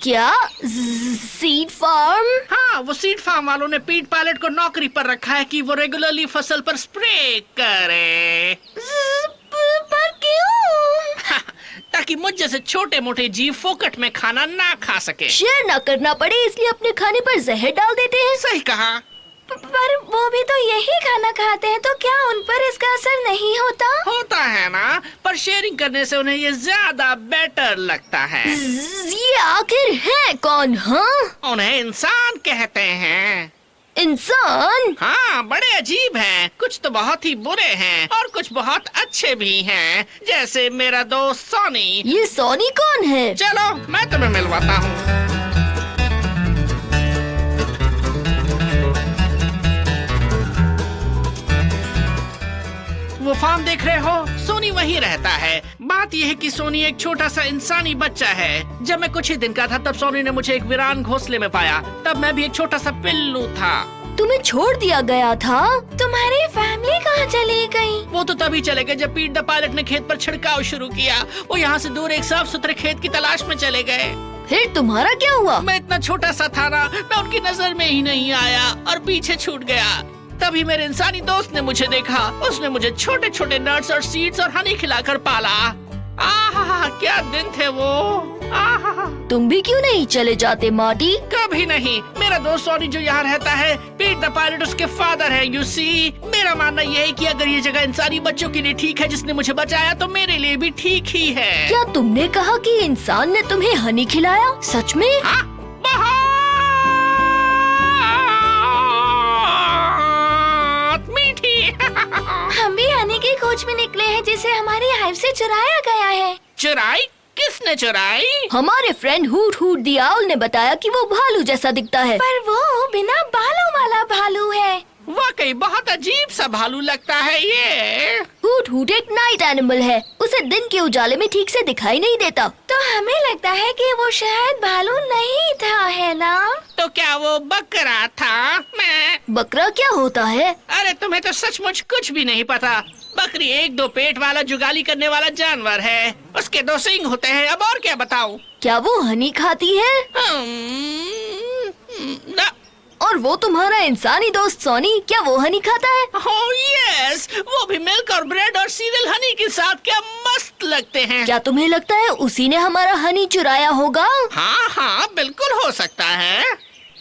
S2: क्या? Seed farm?
S11: हाँ, वो सीड फार्म वालों ने पीट पायलट को नौकरी पर रखा है कि वो रेगुलरली फसल पर स्प्रे करे।
S3: पर क्यों?
S11: ताकि मुझ जैसे छोटे मोटे जीव फोकट में खाना ना खा सके।
S2: शेयर ना करना पड़े, इसलिए अपने खाने पर जहर डाल देते हैं।
S11: सही कहा।
S3: पर वो भी तो यही खाना खाते हैं, तो क्या उन पर इसका असर नहीं होता?
S11: होता है ना, पर शेयरिंग करने से उन्हें ये ज्यादा बेटर लगता है।
S2: ये आखिर है कौन? हाँ,
S11: उन्हें इंसान कहते हैं।
S2: इंसान?
S11: हाँ, बड़े अजीब हैं। कुछ तो बहुत ही बुरे हैं और कुछ बहुत अच्छे भी हैं, जैसे मेरा दोस्त सोनी।
S2: ये सोनी कौन है?
S11: चलो मैं तुम्हें मिलवाता हूँ। वो फार्म देख रहे हो, सोनी वहीं रहता है। बात यह है कि सोनी एक छोटा सा इंसानी बच्चा है। जब मैं कुछ ही दिन का था तब सोनी ने मुझे एक वीरान घोंसले में पाया। तब मैं भी एक छोटा सा पिल्लू था।
S2: तुम्हें छोड़ दिया गया था?
S3: तुम्हारी फैमिली कहाँ चली गई?
S11: वो तो तभी चले गए जब पीट द पायलट ने खेत पर छिड़काव शुरू किया। वो यहाँ से दूर एक साफ सुथरे खेत की तलाश में चले गए।
S2: फिर तुम्हारा क्या हुआ?
S11: मैं इतना छोटा सा था ना, मैं उनकी नजर में ही नहीं आया और पीछे छूट गया। तभी मेरे इंसानी दोस्त ने मुझे देखा। उसने मुझे छोटे छोटे नट्स और सीड्स और हनी खिलाकर पाला। आहा, क्या दिन थे वो। आहा।
S2: तुम भी क्यों नहीं चले जाते मार्टी?
S11: कभी नहीं। मेरा दोस्त सोनी जो यहाँ रहता है, पीट द पायलट उसके फादर है। यू सी, मेरा मानना यह है कि अगर ये जगह इंसानी बच्चों के लिए ठीक है जिसने मुझे बचाया, तो मेरे लिए भी ठीक ही है।
S2: क्या तुमने कहा कि इंसान ने तुम्हें हनी खिलाया? सच में?
S11: हाँ, बहुत मीठी।
S3: हम भी हनी की खोज में निकले हैं जिसे हमारी हाइव से चुराया गया है।
S11: चुराई? किसने चुराई?
S2: हमारे फ्रेंड हुट हुट द आउल ने बताया कि वो भालू जैसा दिखता है।
S3: पर वो बिना बालों वाला भालू है।
S11: वाकई बहुत अजीब सा भालू लगता है ये।
S2: हुट हुट एक नाइट एनिमल है, उसे दिन के उजाले में ठीक से दिखाई नहीं देता।
S3: तो हमें लगता है कि वो शायद भालू नहीं था, है ना?
S11: तो क्या वो बकरा था? मैं
S2: बकरा क्या होता है?
S11: अरे तुम्हें तो सचमुच कुछ भी नहीं पता। बकरी एक दो पेट वाला जुगाली करने वाला जानवर है। उसके दो सींग होते हैं। अब और क्या बताऊं?
S2: क्या वो हनी खाती है?
S11: ना।
S2: और वो तुम्हारा इंसानी दोस्त सोनी, क्या वो हनी खाता है?
S11: ओह यस, वो भी मिल्क और ब्रेड और सीरियल हनी के साथ। क्या मस्त लगते हैं।
S2: क्या तुम्हें लगता है उसी ने हमारा हनी चुराया होगा?
S11: हाँ हाँ, बिल्कुल हो सकता है।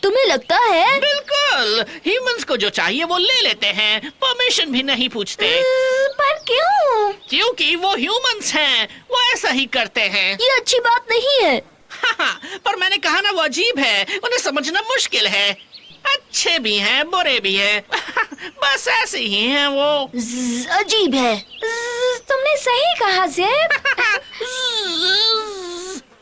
S2: तुम्हें लगता है?
S11: बिल्कुल। ह्यूमंस को जो चाहिए वो ले लेते हैं, परमिशन भी नहीं पूछते।
S3: पर क्यों?
S11: क्योंकि वो ह्यूमंस हैं, वो ऐसा ही करते हैं।
S2: ये अच्छी बात नहीं है।
S11: हाँ, पर मैंने कहा ना, वो अजीब है, उन्हें समझना मुश्किल है। अच्छे भी हैं, बुरे भी हैं। बस ऐसे ही हैं वो।
S2: अजीब है।
S3: तुमने सही कहा ज़ेब।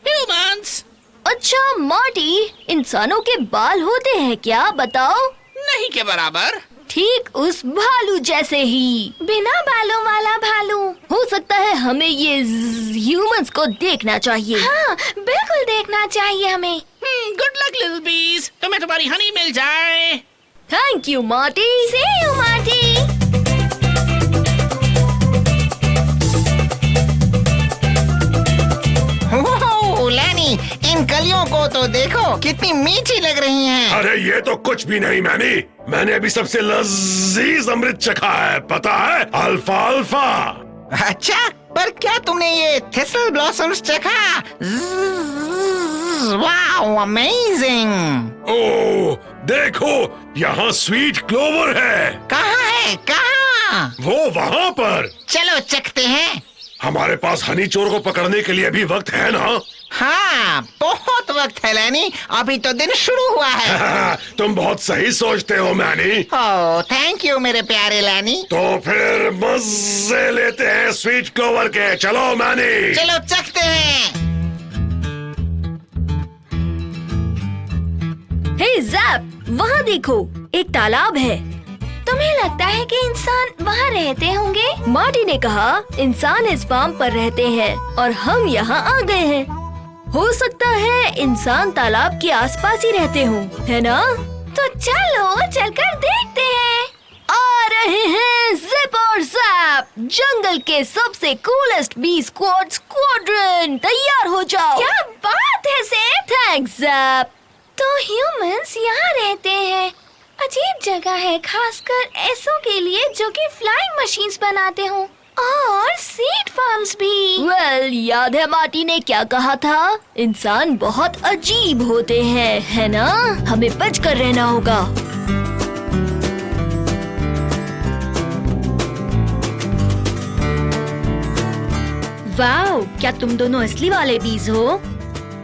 S11: ह्यूमंस।
S2: अच्छा मार्टी, इंसानों के बाल होते हैं क्या? बताओ।
S11: नहीं के बराबर।
S2: ठीक उस भालू जैसे ही।
S3: बिना बालों वाला भालू।
S2: हो सकता है हमें ये ह्यूमंस को देखना चाहिए।
S3: हाँ, बिल्कुल देखना चाहिए हमें।
S11: गुड लक लिटिल बीज, तुम्हें तुम्हारी हनी मिल जाए।
S2: Thank you Marty.
S3: See you, Marty.
S4: Oh, Lainey, इन कलियों को तो तो देखो कितनी मीठी लग रही हैं।
S5: अरे ये तो कुछ भी नहीं मैनी, मैंने अभी सबसे लजीज अमृत चखा है, पता है, अल्फा अल्फा।
S4: अच्छा, पर क्या तुमने ये थिसल ब्लॉसम्स चखा? Wow, amazing.
S5: ओह देखो, यहाँ स्वीट क्लोवर है।
S4: कहाँ है, कहाँ?
S5: वो वहाँ पर।
S4: चलो चखते हैं।
S5: हमारे पास हनी चोर को पकड़ने के लिए भी वक्त है ना?
S4: हाँ, बहुत वक्त है लैनी, अभी तो दिन शुरू हुआ है।
S5: तुम बहुत सही सोचते हो मैनी।
S4: ओह, थैंक यू मेरे प्यारे लैनी।
S5: तो फिर मजे लेते हैं स्वीट क्लोवर के। चलो मैनी।
S4: चलो चखते हैं।
S2: हे जैप, वहाँ देखो, एक तालाब है।
S3: तुम्हें लगता है कि इंसान वहाँ रहते होंगे?
S2: मार्टी ने कहा इंसान इस फार्म पर रहते हैं और हम यहाँ आ गए हैं। हो सकता है इंसान तालाब के आसपास ही रहते हों, है ना?
S3: तो चलो चलकर देखते हैं।
S2: आ रहे हैं जिप और जैप, जंगल के सबसे कूलेस्ट बी स्क्वाड स्क्वाड्रन। तैयार हो जाओ।
S3: क्या बात है ज़ैप।
S2: Thanks JAP.
S3: तो ह्यूमंस यहाँ रहते हैं। अजीब जगह है, खासकर ऐसों के लिए जो कि फ्लाइंग मशीन्स बनाते हों, और सीड फार्म्स भी।
S2: वेल, याद है मार्टी ने क्या कहा था? इंसान बहुत अजीब होते हैं, है ना? हमें बच कर रहना होगा। वाओ, क्या तुम दोनों असली वाले बीज हो?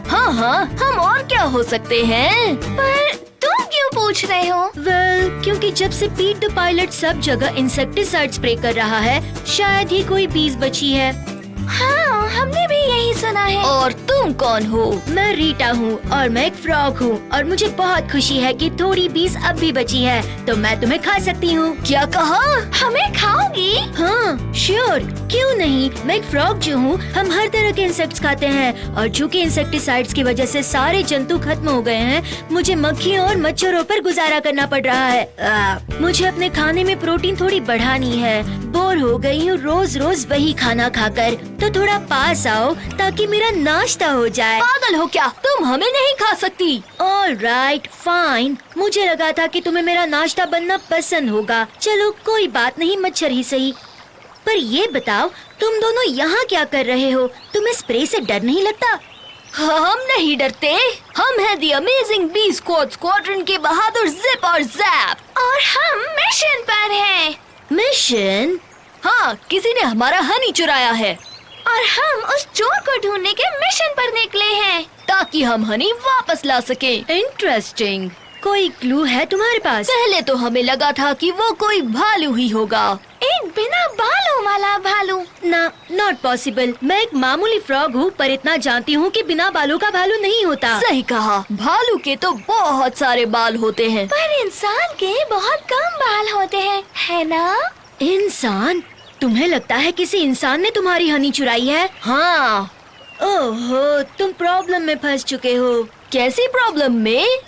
S2: हाँ हाँ, हम और क्या हो सकते हैं?
S3: पर तुम क्यों पूछ रहे हो?
S2: वेल, क्योंकि जब से पीट द पायलट सब जगह इंसेक्टिसाइड स्प्रे कर रहा है, शायद ही कोई बीज बची है।
S3: हाँ, हमने भी यही सुना है।
S2: और तुम कौन हो? मैं रीटा हूँ और मैं एक फ्रॉग हूँ और मुझे बहुत खुशी है कि थोड़ी बीज अब भी बची है, तो मैं तुम्हें खा सकती हूँ। क्या कहा?
S3: हमें खाओगी?
S2: हाँ श्योर, क्यों नहीं। मैं एक फ्रॉग जो हूँ, हम हर तरह के इंसेक्ट्स खाते हैं और चूँकि इंसेक्टिसाइड्स की वजह से सारे जंतु खत्म हो गए हैं, मुझे मक्खियों और मच्छरों पर गुजारा करना पड़ रहा है। मुझे अपने खाने में प्रोटीन थोड़ी बढ़ानी है। बोर हो गई हूँ रोज रोज वही खाना खाकर, तो थोड़ा पास आओ ताकि मेरा नाश्ता हो जाए। पागल हो क्या? तुम हमें नहीं खा सकती। ऑलराइट फाइन, मुझे लगा था कि तुम्हें मेरा नाश्ता बनना पसंद होगा। चलो कोई बात नहीं, मच्छर ही सही। पर ये बताओ, तुम दोनों यहाँ क्या कर रहे हो? तुम्हें स्प्रे से डर नहीं लगता? हम नहीं डरते। हम हैं the amazing bee squad squadron के बहादुर जिप और जैप,
S3: और हम मिशन पर हैं।
S2: मिशन? हाँ, किसी ने हमारा हनी चुराया है
S3: और हम उस चोर को ढूंढने के मिशन पर निकले हैं,
S2: ताकि हम हनी वापस ला सके। इंटरेस्टिंग। कोई क्लू है तुम्हारे पास? पहले तो हमें लगा था कि वो कोई भालू ही होगा।
S3: एक बिना बालों वाला भालू?
S2: ना, नॉट पॉसिबल। मैं एक मामूली फ्रॉग हूँ, पर इतना जानती हूँ कि बिना बालों का भालू नहीं होता। सही कहा, भालू के तो बहुत सारे बाल होते हैं,
S3: पर इंसान के बहुत कम बाल होते हैं, है ना?
S2: इंसान? तुम्हें लगता है किसी इंसान ने तुम्हारी हनी चुराई है? हाँ। ओहो, तुम प्रॉब्लम में फंस चुके हो। कैसी प्रॉब्लम में?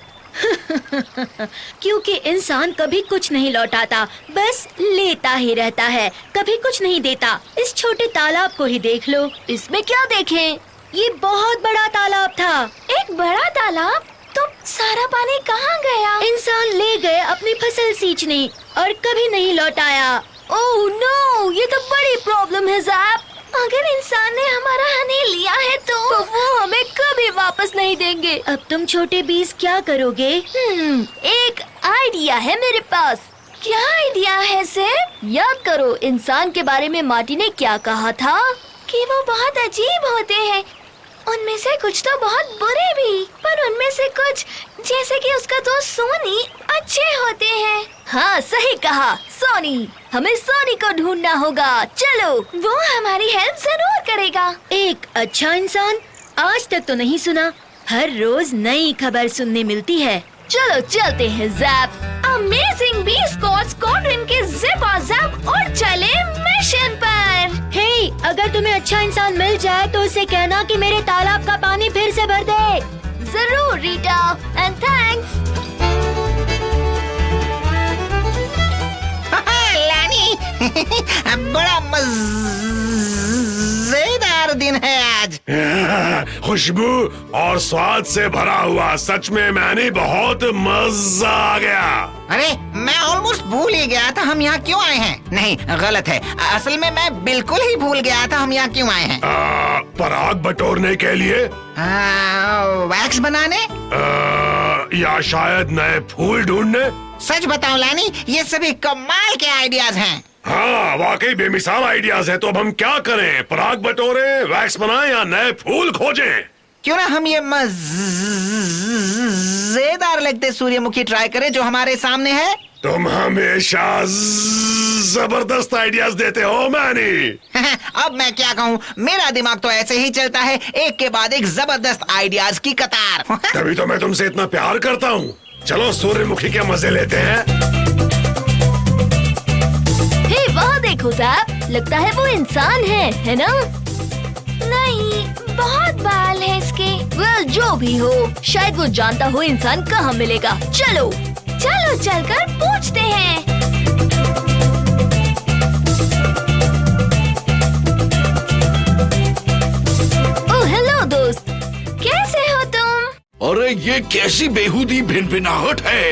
S2: क्योंकि इंसान कभी कुछ नहीं लौटाता, बस लेता ही रहता है, कभी कुछ नहीं देता। इस छोटे तालाब को ही देख लो। इसमें क्या देखें? ये बहुत बड़ा तालाब था।
S3: एक बड़ा तालाब? तो सारा पानी कहाँ गया?
S2: इंसान ले गए अपनी फसल सींचने और कभी नहीं लौटाया। ओह नो, ये तो बड़ी प्रॉब्लम है ज़ैप।
S3: अगर इंसान ने हमारा हनी लिया है तो
S2: वो हमें कभी वापस नहीं देंगे। अब तुम छोटे बीज क्या करोगे? एक आइडिया है मेरे पास।
S3: क्या आइडिया है सिर्फ?
S2: याद करो, इंसान के बारे में मार्टी ने क्या कहा था?
S3: कि वो बहुत अजीब होते हैं। उनमें से कुछ तो बहुत बुरे भी, पर उनमें से कुछ, जैसे कि उसका दोस्त सोनी, अच्छे होते हैं।
S2: हाँ सही कहा, सोनी। हमें सोनी को ढूंढना होगा। चलो,
S3: वो हमारी हेल्प जरूर करेगा।
S2: एक अच्छा इंसान? आज तक तो नहीं सुना। हर रोज नई खबर सुनने मिलती है। चलो चलते हैं Zap.
S3: Amazing bee squad squadron के जिप और ज़ैप और चले मिशन पर।
S2: हे, अगर तुम्हें अच्छा इंसान मिल जाए तो उसे कहना कि मेरे तालाब का पानी फिर से भर दे। जरूर रीटा, एंड थैंक्स।
S4: लानी, बड़ा मजेदार दिन है आज।
S5: खुशबू और स्वाद से भरा हुआ। सच में मैंने बहुत मजा आ गया।
S4: अरे मैं ऑलमोस्ट भूल ही गया था हम यहाँ क्यों आए हैं। नहीं, गलत है। असल में मैं बिल्कुल ही भूल गया था हम यहाँ क्यों आए हैं।
S5: पराग बटोरने के लिए,
S4: वैक्स बनाने,
S5: या शायद नए फूल ढूंढने।
S4: सच बताओ लैनी, ये सभी कमाल के आइडियाज हैं।
S5: हाँ, वाकई बेमिसाल आइडियाज है। तो अब हम क्या करें? पराग बटोरे, वैक्स बनाएं या नए फूल खोजें?
S4: क्यों ना हम ये मजेदार लगते सूर्यमुखी ट्राई करें जो हमारे सामने है।
S5: तुम हमेशा जबरदस्त आइडियाज देते हो मैनी।
S4: अब मैं क्या कहूँ, मेरा दिमाग तो ऐसे ही चलता है, एक के बाद एक जबरदस्त आइडियाज की कतार।
S5: तभी तो मैं तुमसे इतना प्यार करता हूँ। चलो सूर्यमुखी के मजे लेते हैं।
S2: हे वहाँ देखो ज़ैप, लगता है वो इंसान है ना?
S3: नहीं, बहुत बाल है इसके।
S2: वेल, जो भी हो, शायद वो जानता हो इंसान कहाँ मिलेगा। चलो
S3: चलकर पूछते हैं।
S2: ओह हेलो दोस्त,
S3: कैसे हो तुम?
S9: अरे ये कैसी बेहूदी भिनभिनाहट है।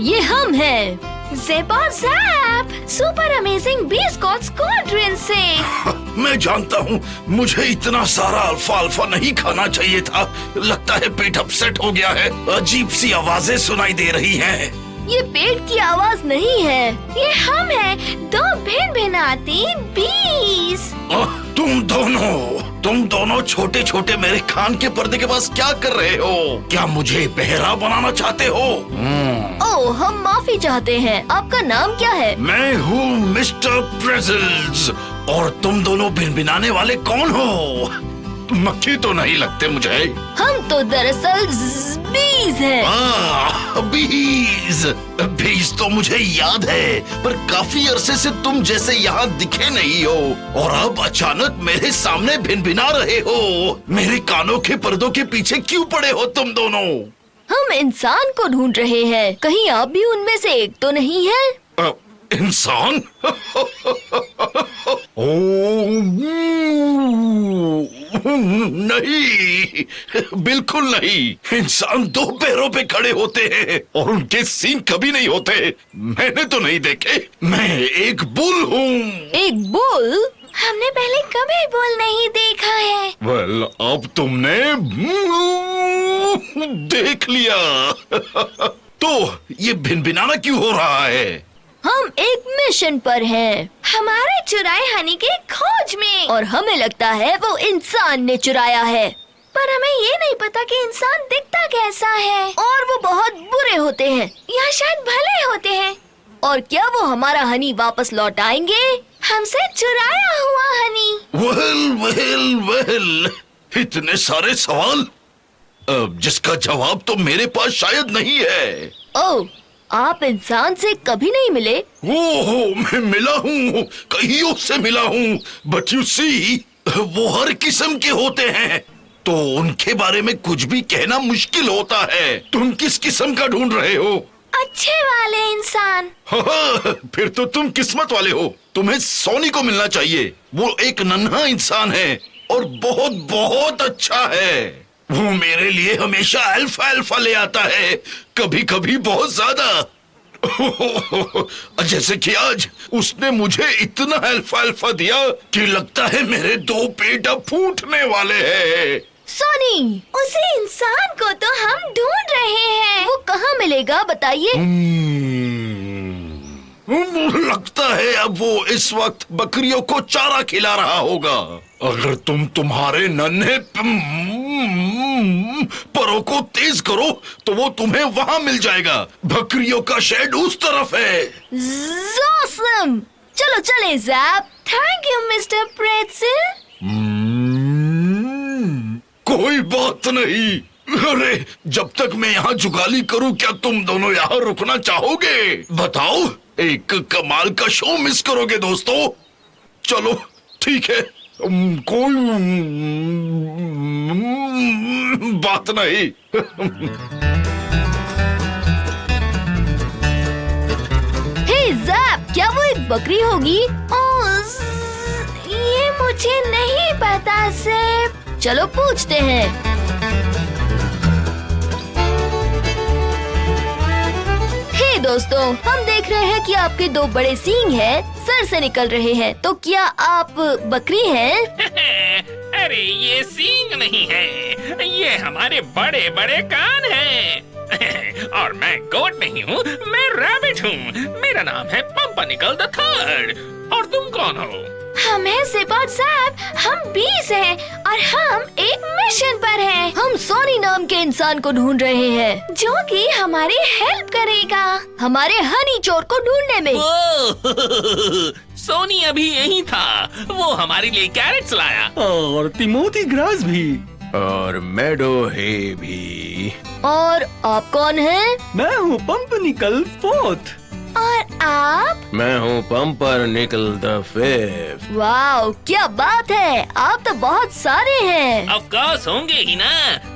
S2: ये हम हैं।
S3: ज़िप और Zap, super amazing bee squad squadron से।
S9: मैं जानता हूँ मुझे इतना सारा अल्फा नहीं खाना चाहिए था। लगता है पेट अपसेट हो गया है। अजीब सी आवाजें सुनाई दे रही हैं।
S2: ये पेट की आवाज नहीं है,
S3: ये हम हैं, दो भिनभिनाती बीज।
S9: तुम दोनों छोटे छोटे मेरे कान के पर्दे के पास क्या कर रहे हो? क्या मुझे बहरा बनाना चाहते हो?
S2: ओह, हम माफी चाहते हैं। आपका नाम क्या है?
S9: मैं हूँ मिस्टर प्रेजल्स। और तुम दोनों भिनभिनाने वाले कौन हो? मक्खी तो नहीं लगते मुझे।
S2: हम तो दरअसल बीज हैं।
S9: बीज तो मुझे याद है, पर काफी अरसे से तुम जैसे यहाँ दिखे नहीं हो, और अब अचानक मेरे सामने भिनभिना रहे हो। मेरे कानों के पर्दों के पीछे क्यों पड़े हो तुम दोनों?
S2: हम इंसान को ढूंढ रहे हैं। कहीं आप भी उनमें से एक तो नहीं है?
S9: इंसान? नहीं, बिल्कुल नहीं। इंसान दो पैरों पे खड़े होते हैं और उनके सींग कभी नहीं होते। मैंने तो नहीं देखे। मैं एक बुल हूँ।
S2: एक बुल?
S3: हमने पहले कभी बुल नहीं देखा है।
S9: वेल, अब तुमने देख लिया। तो ये भिनभिनाना क्यों हो रहा है?
S2: हम एक मिशन पर हैं।
S3: हमारे चुराए हनी के खोज में।
S2: और हमें लगता है वो इंसान ने चुराया है।
S3: पर हमें ये नहीं पता कि इंसान दिखता कैसा है।
S2: और वो बहुत बुरे होते हैं
S3: या शायद भले होते हैं।
S2: और क्या वो हमारा हनी वापस लौटाएंगे?
S3: हमसे चुराया हुआ हनी।
S9: वेल, इतने सारे सवाल, जिसका जवाब तो मेरे पास शायद नहीं है।
S2: ओह, आप इंसान से कभी नहीं मिले?
S9: ओहो, मैं मिला हूँ, कईयों से मिला हूँ, बट यू सी, वो हर किस्म के होते हैं, तो उनके बारे में कुछ भी कहना मुश्किल होता है। तुम किस किस्म का ढूंढ रहे हो?
S3: अच्छे वाले इंसान।
S9: फिर तो तुम किस्मत वाले हो। तुम्हें सोनी को मिलना चाहिए। वो एक नन्हा इंसान है और बहुत बहुत अच्छा है। वो मेरे लिए हमेशा अल्फा ले आता है, कभी कभी बहुत ज्यादा। जैसे कि आज उसने मुझे इतना अल्फा दिया कि लगता है मेरे दो पेट अब फूटने वाले हैं।
S2: सोनी,
S3: उसी इंसान को तो हम ढूंढ रहे हैं।
S2: वो कहाँ मिलेगा बताइए?
S9: लगता है अब वो इस वक्त बकरियों को चारा खिला रहा होगा। अगर तुम तुम्हारे नन्हे परों को तेज करो तो वो तुम्हें वहाँ मिल जाएगा। बकरियों का शेड उस तरफ है।
S2: Awesome! चलो चले zap.
S3: Thank you mister pretzel.
S9: कोई बात नहीं। अरे, जब तक मैं यहाँ जुगाली करूँ, क्या तुम दोनों यहाँ रुकना चाहोगे? बताओ, एक कमाल का शो मिस करोगे दोस्तों? चलो ठीक है, कोई बात नहीं।
S2: हे ज़ैप, क्या वो एक बकरी होगी?
S3: ये मुझे नहीं पता सिर्फ।
S2: चलो पूछते हैं। हे दोस्तों, हम देख रहे हैं कि आपके 2 बड़े सींग हैं, सर से निकल रहे हैं। तो क्या आप बकरी हैं?
S8: अरे ये सींग नहीं है, ये हमारे बड़े बड़े कान हैं। और मैं गोट नहीं हूँ, मैं रैबिट हूँ। मेरा नाम है पंपनिकल द थर्ड। और तुम कौन हो?
S3: हम हैं ज़िप और ज़ैप, हम बीज हैं और हम एक मिशन पर हैं।
S2: हम सोनी नाम के इंसान को ढूंढ रहे हैं
S3: जो कि हमारी हेल्प करेगा
S2: हमारे हनी चोर को ढूंढने में।
S11: सोनी अभी यही था, वो हमारे लिए कैरेट्स लाया।
S6: और तिमोथी ग्रास भी।
S10: और मेडो हे भी।
S2: और आप कौन हैं?
S6: मैं हूँ पंपनिकल फोर्थ।
S3: और आप?
S10: मैं हूँ पंपर निकल द फिफ्थ।
S2: वाओ, क्या बात है, आप तो बहुत सारे हैं।
S11: ऑफ कोर्स होंगे ही ना,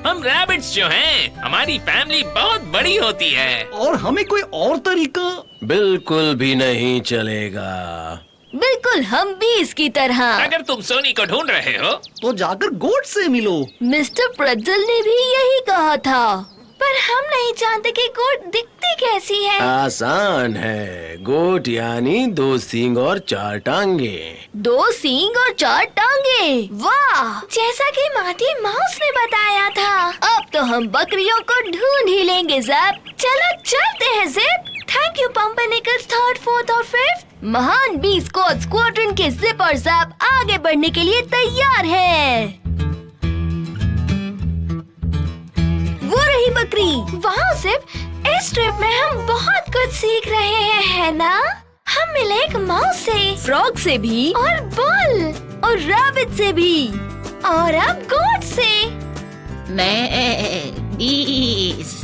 S11: हम रैबिट्स जो हैं, हमारी फैमिली बहुत बड़ी होती है।
S6: और हमें कोई और तरीका?
S10: बिल्कुल भी नहीं चलेगा।
S2: बिल्कुल हम बीज की तरह।
S11: अगर तुम सोनी को ढूंढ रहे हो
S6: तो जाकर गोट से मिलो।
S2: मिस्टर प्रेटज़ल ने भी यही कहा था।
S3: पर हम नहीं जानते कि गोट दिखती कैसी है।
S10: आसान है, गोट यानी 2 सींग और 4 टांगे।
S2: 2 सींग और 4 टांगे, वाह!
S3: जैसा कि माटी माउस ने बताया था।
S2: अब तो हम बकरियों को ढूंढ ही लेंगे ज़ैप।
S3: चलो चलते हैं Zip. Thank you Pumpernickel third, fourth और फिफ्थ।
S2: महान बी स्क्वाड्रन के ज़िप और ज़ैप आगे बढ़ने के लिए तैयार हैं। वो रही बकरी।
S3: वाह ज़िप, इस ट्रिप में हम बहुत कुछ सीख रहे हैं, है ना? हम मिले एक माउस से,
S2: फ्रॉग से भी,
S3: और बुल,
S2: और रैबिट से भी,
S3: और अब गोट से।
S2: मैं बीज।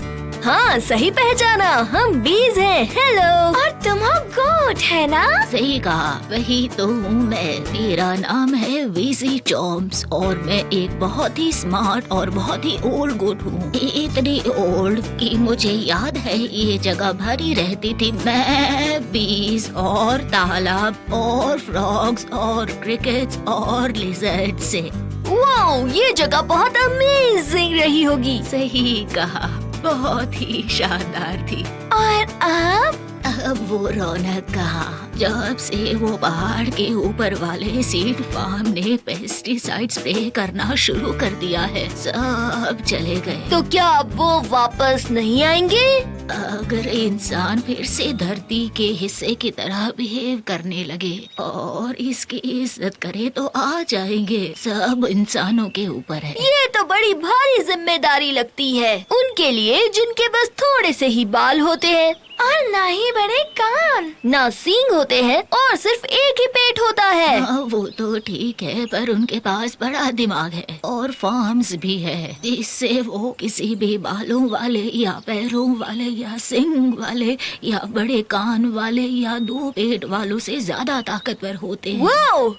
S2: हाँ, सही पहचाना, हम बीज हैं। हेलो।
S3: और तुम हो गोट, है ना?
S2: सही कहा, वही तो हूँ मैं। मेरा नाम है वीजी चॉम्प्स और मैं एक बहुत ही स्मार्ट और बहुत ही ओल्ड गोट हूँ। इतनी ओल्ड कि मुझे याद है ये जगह भरी रहती थी मैं बीज और तालाब और फ्रॉग्स और क्रिकेट्स और लिजर्ड से। वाओ, ये जगह बहुत अमेजिंग रही होगी। सही कहा, बहुत ही शानदार थी।
S3: और अब
S2: वो रौनक कहा जब से वो पहाड़ के ऊपर वाले सीड फार्म ने पेस्टिसाइड स्प्रे करना शुरू कर दिया है, सब चले गए। तो क्या अब वो वापस नहीं आएंगे? अगर इंसान फिर से धरती के हिस्से की तरह बिहेव करने लगे और इसकी इज्जत करे तो आ जाएंगे। सब इंसानों के ऊपर है। ये तो बड़ी भारी जिम्मेदारी लगती है उनके लिए जिनके बस थोड़े से ही बाल होते हैं
S3: और ना ही बड़े कान,
S2: ना सींग होते हैं और सिर्फ एक ही पेट होता है। वो तो ठीक है, पर उनके पास बड़ा दिमाग है और फार्म्स भी है जिससे वो किसी भी बालों वाले या पैरों वाले या सींग वाले या बड़े कान वाले या 2 पेट वालों से ज्यादा ताकतवर होते हैं। वाओ,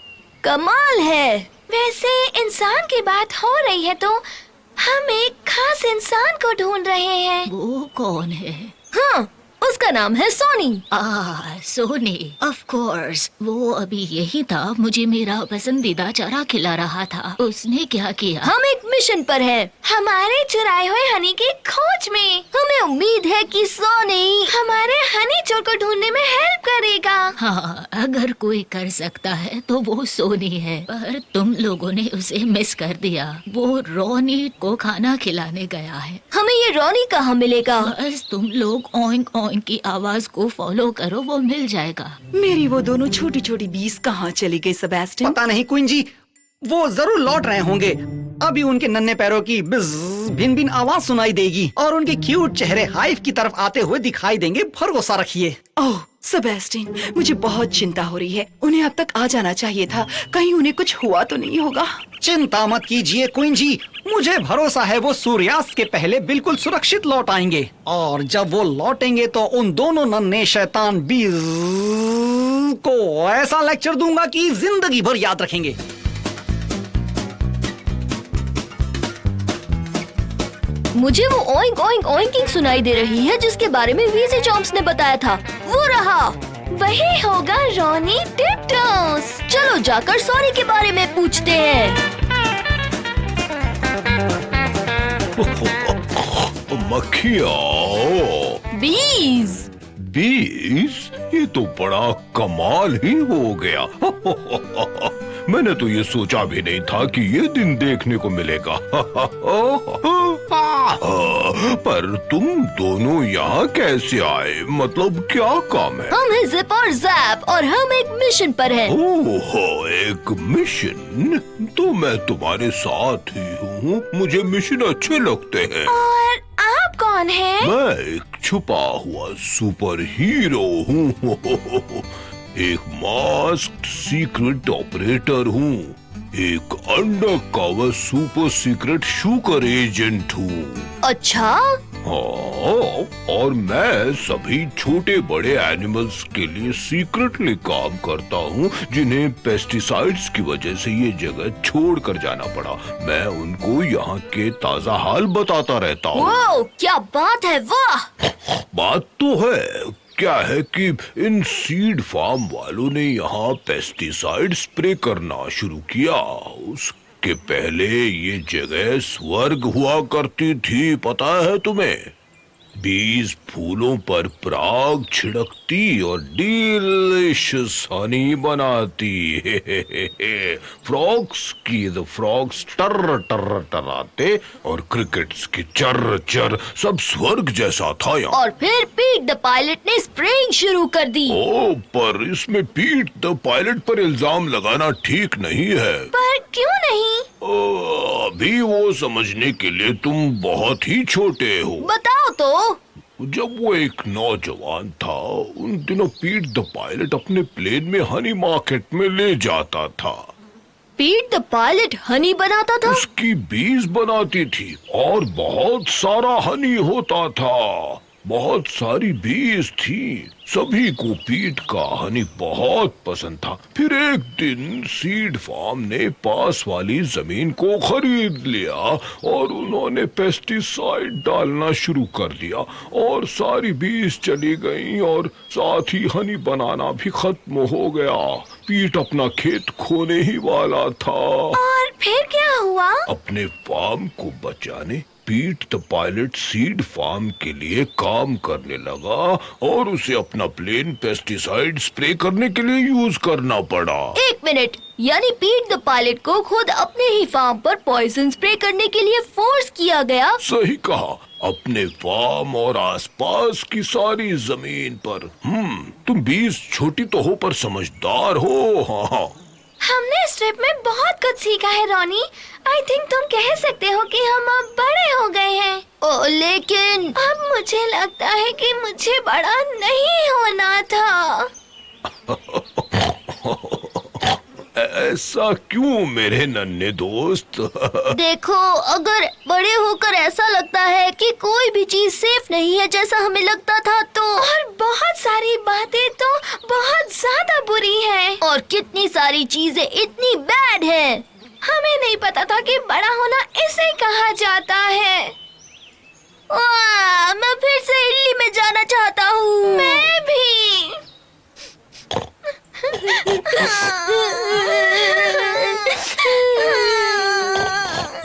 S2: कमाल है।
S3: वैसे इंसान की बात हो रही है तो हम एक खास इंसान को ढूंढ रहे हैं।
S2: वो कौन है? हाँ, उसका नाम है सोनी। Soni, of course. वो अभी यही था, मुझे मेरा पसंदीदा चारा खिला रहा था। उसने क्या किया? हम एक मिशन पर हैं।
S3: हमारे चुराए हुए हनी की खोज में।
S2: हमें उम्मीद है कि सोनी
S3: हमारे हनी चोर को ढूंढने में हेल्प करेगा।
S2: हाँ, अगर कोई कर सकता है तो वो सोनी है, पर तुम लोगों ने उसे मिस कर दिया। वो रोनी को खाना खिलाने गया है। हमें ये रोनी कहाँ मिलेगा? बस तुम लोग ओइंक ओइंक की आवाज को फॉलो करो, वो मिल जाएगा।
S7: मेरी वो दोनों छोटी छोटी बीज कहाँ चली गई सेबेस्टियन?
S6: पता नहीं क्वीन जी, वो जरूर लौट रहे होंगे। अभी उनके नन्हे पैरों की भिन भिन आवाज सुनाई देगी और उनके क्यूट चेहरे हाइव की तरफ आते हुए दिखाई देंगे। भरोसा रखिए।
S7: ओह सेबेस्टियन, मुझे बहुत चिंता हो रही है। उन्हें अब तक आ जाना चाहिए था। कहीं उन्हें कुछ हुआ तो नहीं होगा?
S6: चिंता मत कीजिए क्वीन जी, मुझे भरोसा है वो सूर्यास्त के पहले बिल्कुल सुरक्षित लौट आएंगे। और जब वो लौटेंगे तो उन दोनों नन्हे शैतान बीज को ऐसा लेक्चर दूंगा कि जिंदगी भर याद रखेंगे।
S2: मुझे वो ओइंक ओइंक ओइंकिंग सुनाई दे रही है जिसके बारे में वीजी चॉम्प्स ने बताया था। वो रहा,
S3: वही होगा रोनी टिप टोस।
S2: चलो जाकर सोनी के बारे में पूछते हैं।
S10: मक्खियाँ।
S2: बीज।
S10: बीस? ये तो बड़ा कमाल ही हो गया। मैंने तो ये सोचा भी नहीं था कि ये दिन देखने को मिलेगा। पर तुम दोनों यहाँ कैसे आए? मतलब क्या काम है?
S2: हम हैं जिप और जैप और हम एक मिशन पर हैं।
S10: ओह, एक मिशन? तो मैं तुम्हारे साथ ही हूँ। मुझे मिशन अच्छे लगते हैं।
S3: और आप कौन हैं?
S10: मैं एक छुपा हुआ सुपर हीरो हूँ। एक मास्क्ड सीक्रेट ऑपरेटर हूँ। एक under cover super secret sugar agent हूँ।
S2: अच्छा,
S10: हाँ, और मैं सभी छोटे बड़े एनिमल्स के लिए सीक्रेटली काम करता हूँ जिन्हें पेस्टिसाइड्स की वजह से ये जगह छोड़ कर जाना पड़ा। मैं उनको यहाँ के ताजा हाल बताता रहता हूँ।
S2: वाह, क्या बात है, वाह।
S10: बात तो है। क्या है कि इन सीड फार्म वालों ने यहाँ पेस्टिसाइड स्प्रे करना शुरू किया। उसके पहले ये जगह स्वर्ग हुआ करती थी, पता है तुम्हें? बीज फूलों पर पराग छिड़कती और डिलिशियस हनी बनाती। फ्रॉग्स की द फ्रॉग्स टर टर टराते और क्रिकेट्स की चर चर, सब स्वर्ग जैसा था यहाँ।
S2: और फिर पीट द पायलट ने स्प्रेइंग शुरू कर दी।
S10: ओ, पर इसमें पीट द पायलट पर इल्जाम लगाना ठीक नहीं है।
S3: पर क्यों नहीं?
S10: अभी वो समझने के लिए तुम बहुत ही छोटे हो।
S2: बताओ तो।
S10: जब वो एक नौजवान था, उन दिनों पीट द पायलट अपने प्लेन में हनी मार्केट में ले जाता था।
S2: पीट द पायलट हनी बनाता था?
S10: उसकी बीज बनाती थी और बहुत सारा हनी होता था। बहुत सारी बीज थी। सभी को पीट का हनी बहुत पसंद था। फिर एक दिन सीड फार्म ने पास वाली जमीन को खरीद लिया और उन्होंने पेस्टिसाइड डालना शुरू कर दिया और सारी बीज चली गईं और साथ ही हनी बनाना भी खत्म हो गया। पीट अपना खेत खोने ही वाला था।
S3: और फिर क्या हुआ?
S10: अपने फार्म को बचाने पीट द पायलट सीड फार्म के लिए काम करने लगा और उसे अपना प्लेन पेस्टिसाइड स्प्रे करने के लिए यूज करना पड़ा।
S2: एक मिनट, यानी पीट द पायलट को खुद अपने ही फार्म पर पॉइजन स्प्रे करने के लिए फोर्स किया गया?
S10: सही कहा, अपने फार्म और आसपास की सारी जमीन पर। तुम बीज छोटी तो हो पर समझदार हो। हाँ,
S3: हमने इस ट्रिप में बहुत कुछ सीखा है रॉनी। आई थिंक तुम कह सकते हो कि हम अब बड़े हो गए हैं।
S2: लेकिन
S3: अब मुझे लगता है कि मुझे बड़ा नहीं होना था।
S10: ऐसा क्यों मेरे नन्हे दोस्त?
S2: देखो, अगर बड़े होकर ऐसा लगता है कि कोई भी चीज सेफ नहीं है जैसा हमें लगता था तो।
S3: और बहुत सारी बातें तो बहुत ज्यादा बुरी हैं।
S2: और कितनी सारी चीजें इतनी बैड हैं।
S3: हमें नहीं पता था कि बड़ा होना इसे कहा जाता है।
S2: मैं फिर से इल्ली में जाना चाहता हूँ।
S3: मैं भी।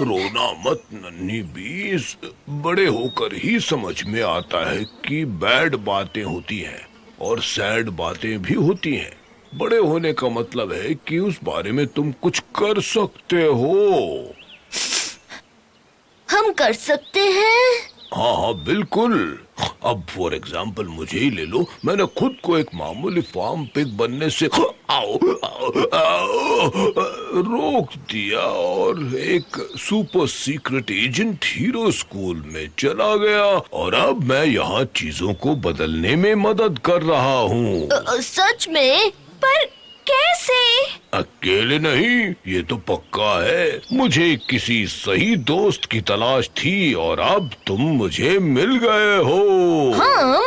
S10: रोना मत नन्ही बीज। बड़े होकर ही समझ में आता है कि बैड बातें होती हैं और सैड बातें भी होती हैं। बड़े होने का मतलब है कि उस बारे में तुम कुछ कर सकते हो।
S2: हम कर सकते हैं?
S10: हाँ हाँ बिल्कुल। अब फॉर एग्जाम्पल मुझे ही ले लो। मैंने खुद को एक मामूली फार्म पिग बनने से रोक दिया और एक super secret agent hero school में चला गया और अब मैं यहाँ चीजों को बदलने में मदद कर रहा हूँ।
S2: सच में?
S3: पर कैसे?
S10: अकेले नहीं, ये तो पक्का है। मुझे किसी सही दोस्त की तलाश थी और अब तुम मुझे मिल गए हो।
S3: हम?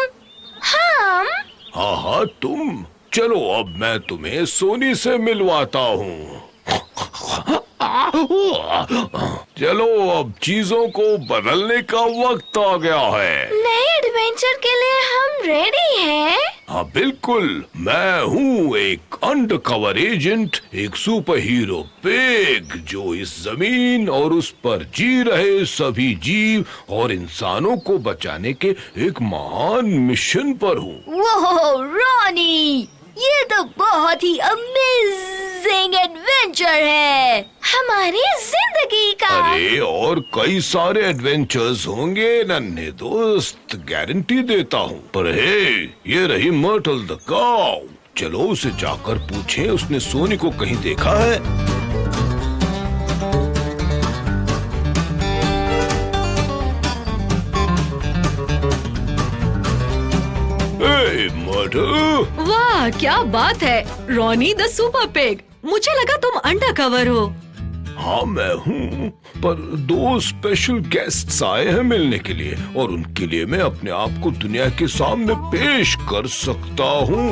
S10: हाँ तुम। चलो अब मैं तुम्हें सोनी से मिलवाता हूँ। चलो अब चीजों को बदलने का वक्त आ गया है।
S3: नए एडवेंचर के लिए हम रेडी हैं।
S10: हाँ बिल्कुल, मैं हूँ एक अंडरकवर एजेंट, एक सुपर हीरो पिग जो इस जमीन और उस पर जी रहे सभी जीव और इंसानों को बचाने के एक महान मिशन पर हूँ।
S2: वो रॉनी, ये तो बहुत ही अमेजिंग एडवेंचर है
S3: हमारी जिंदगी का।
S10: अरे और कई सारे एडवेंचर्स होंगे नन्हे दोस्त, गारंटी देता हूँ। पर हे, ये रही मर्टल द काऊ। चलो उसे जाकर पूछें उसने सोनी को कहीं देखा है। हे मर्टल,
S7: वाह क्या बात है रॉनी द सुपर पिग। मुझे लगा तुम अंडर कवर हो।
S10: हाँ मैं हूँ, पर 2 स्पेशल गेस्ट्स आए हैं मिलने के लिए और उनके लिए मैं अपने आप को दुनिया के सामने पेश कर सकता हूँ।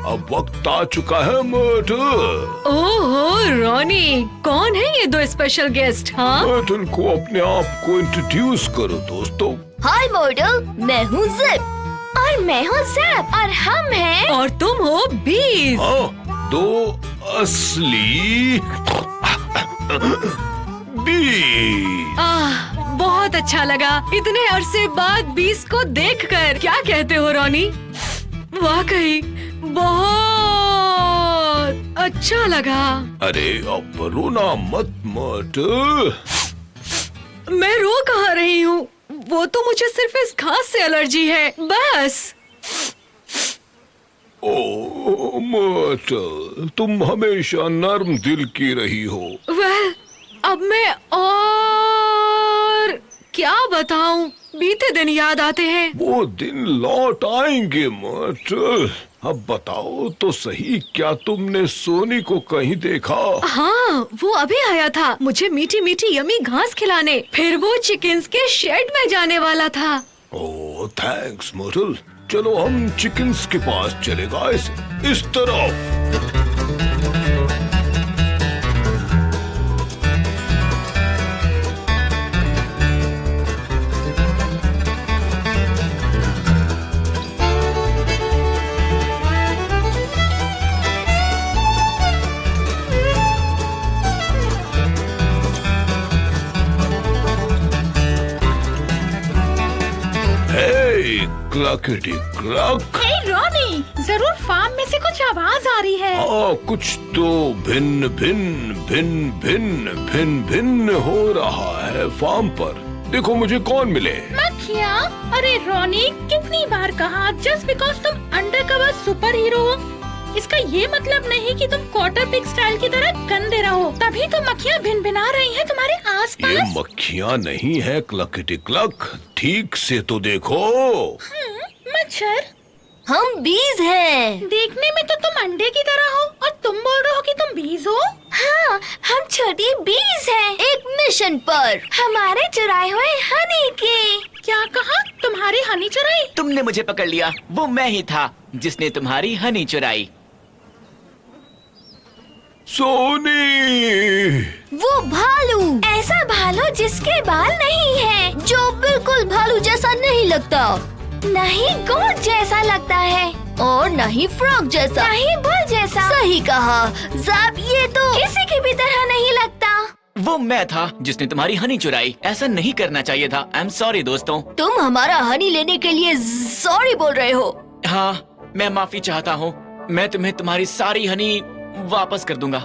S10: अब वक्त आ चुका है मर्टल।
S7: ओहो रॉनी, कौन है ये 2 स्पेशल गेस्ट? हाँ
S10: मर्टल को अपने आप को इंट्रोड्यूस करो दोस्तों।
S2: हाय मॉडल, मैं हूँ जिप।
S3: और मैं हूँ जैप और हम हैं।
S7: और तुम हो बीज।
S10: हाँ, 2 असली बीज।
S7: बहुत अच्छा लगा इतने अरसे बाद बीज को देखकर। क्या कहते हो रॉनी? वाकई बहुत अच्छा लगा।
S10: अरे अब रोना मत मर्टल।
S7: मैं रो कहाँ रही हूँ, वो तो मुझे सिर्फ इस घास से एलर्जी है बस।
S10: ओ मर्टल, तुम हमेशा नर्म दिल की रही हो।
S7: वेल, अब मैं और क्या बताऊं, बीते दिन याद आते हैं।
S10: वो दिन लौट आएंगे मर्टल। अब बताओ तो सही, क्या तुमने सोनी को कहीं देखा?
S7: हाँ, वो अभी आया था मुझे मीठी मीठी यमी घास खिलाने। फिर वो चिकन्स के शेड में जाने वाला था।
S10: ओह थैंक्स मर्टल। चलो हम चिकन्स के पास चले गाइस, इस तरफ। क्लकटी क्लक।
S3: हे रॉनी, जरूर फार्म में से कुछ आवाज आ रही है।
S10: हाँ, कुछ तो भिन्न भिन्न भिन्न भिन्न भिन्न भिन्न हो रहा है फार्म पर। देखो मुझे कौन मिले।
S3: मक्खियाँ? अरे रॉनी, कितनी बार कहा, जस्ट बिकॉज तुम अंडरकवर सुपर हीरो हो इसका ये मतलब नहीं कि तुम क्वार्टर पिग स्टाइल की तरह गंदे रहो। तभी तो मक्खियाँ भिन भिना रही हैं तुम्हारे आसपास।
S10: ये मक्खियाँ नहीं है क्लकटी क्लक, ठीक से तो देखो।
S3: मच्छर?
S2: हम बीज हैं।
S3: देखने में तो तुम अंडे की तरह हो और तुम बोल रहे हो कि तुम बीज हो। हाँ, हम छोटी बीज हैं।
S2: एक मिशन पर।
S3: हमारे चुराए हुए हनी के। क्या कहा? तुम्हारी हनी चुराई?
S11: तुमने मुझे पकड़ लिया। वो मैं ही था जिसने तुम्हारी हनी चुराई।
S10: सोनी!
S2: वो भालू।
S3: ऐसा भालू जिसके बाल नहीं है,
S2: जो बिल्कुल भालू जैसा नहीं लगता,
S3: नहीं गोट जैसा लगता है,
S2: और नहीं फ्रॉग जैसा,
S3: नहीं बुल जैसा।
S2: सही कहा ज़ैप, ये तो
S3: किसी की भी तरह नहीं लगता।
S11: वो मैं था जिसने तुम्हारी हनी चुराई। ऐसा नहीं करना चाहिए था। आई एम सॉरी दोस्तों।
S2: तुम हमारा हनी लेने के लिए सॉरी बोल रहे हो?
S11: हाँ, मैं माफी चाहता हूँ। मैं तुम्हें तुम्हारी सारी हनी वापस कर दूंगा।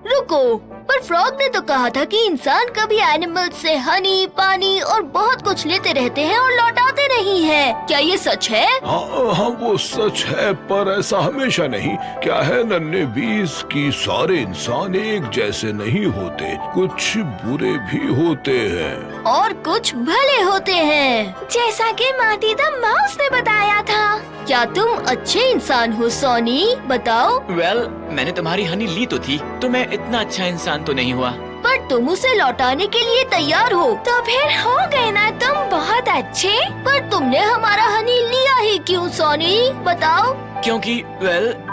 S2: रुको, पर फ्रॉग ने तो कहा था कि इंसान कभी एनिमल से हनी, पानी और बहुत कुछ लेते रहते हैं और लौटाते नहीं हैं। क्या ये सच है?
S10: हाँ वो सच है, पर ऐसा हमेशा नहीं। क्या है नन्हे बीज की सारे इंसान एक जैसे नहीं होते, कुछ बुरे भी होते हैं
S2: और कुछ भले होते हैं,
S3: जैसा कि मार्टी द माउस ने बताया था।
S2: क्या तुम अच्छे इंसान हो सोनी? बताओ।
S11: वेल, मैंने तुम्हारी हनी ली तो थी, तो मैं इतना अच्छा इंसान तो नहीं हुआ।
S2: पर तुम उसे लौटाने के लिए तैयार हो।
S3: तो फिर हो गए ना तुम बहुत अच्छे।
S2: पर तुमने हमारा हनी लिया ही क्यों सोनी? बताओ।
S12: क्योंकि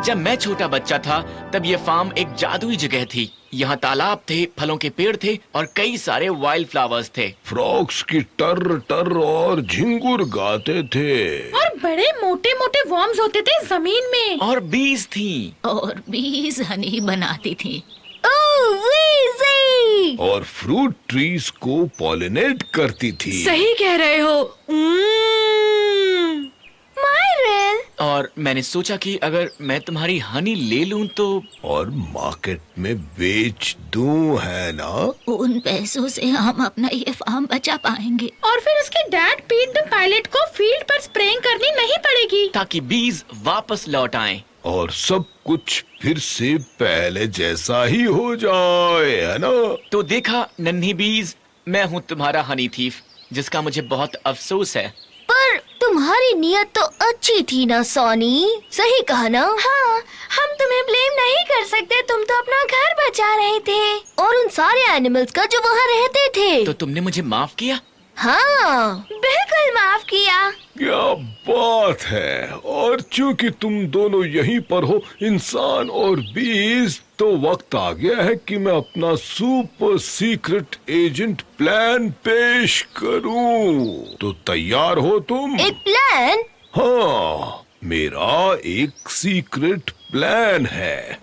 S12: जब मैं छोटा बच्चा था तब ये फार्म एक जादुई जगह थी। यहाँ तालाब थे, फलों के पेड़ थे और कई सारे वाइल्ड फ्लावर्स थे।
S10: फ्रॉक्स की टर टर और झिंगुर गाते थे।
S3: और बड़े मोटे मोटे वर्म्स होते थे जमीन में।
S12: और बीज थी।
S2: और बीज हनी बनाती थी। ओह वीज़ी!
S10: और फ्रूट ट्रीज को पॉलिनेट करती थी।
S7: सही कह रहे हो।
S2: मायरल!
S12: और मैंने सोचा कि अगर मैं तुम्हारी हनी ले लूं तो।
S10: और मार्केट में बेच दूं, है ना?
S2: उन पैसों से हम अपना ये फार्म बचा पाएंगे।
S3: और फिर उसके डैड पीट द पायलट को फील्ड पर स्प्रेइंग करनी नहीं पड़ेगी।
S12: ताकि बीज वापस लौट आएं।
S10: और सब कुछ फिर से पहले जैसा ही हो जाए, है ना?
S12: तो देखा नन्ही बीज, मैं हूँ तुम्हारा हनी थीफ, जिसका मुझे बहुत अफसोस है।
S2: पर तुम्हारी नीयत तो अच्छी थी ना सोनी, सही कहा ना? हाँ, हम तुम्हें ब्लेम नहीं कर सकते, तुम तो अपना घर बचा रहे थे और उन सारे एनिमल्स का जो वहाँ रहते थे।
S12: तो तुमने मुझे माफ किया?
S2: हाँ, बिल्कुल माफ किया।
S10: क्या बात है। और चूंकि तुम दोनों यहीं पर हो, इंसान और बीज, तो वक्त आ गया है कि मैं अपना सुपर सीक्रेट एजेंट प्लान पेश करूं। तो तैयार हो तुम?
S2: एक प्लान?
S10: हाँ, मेरा एक सीक्रेट प्लान है।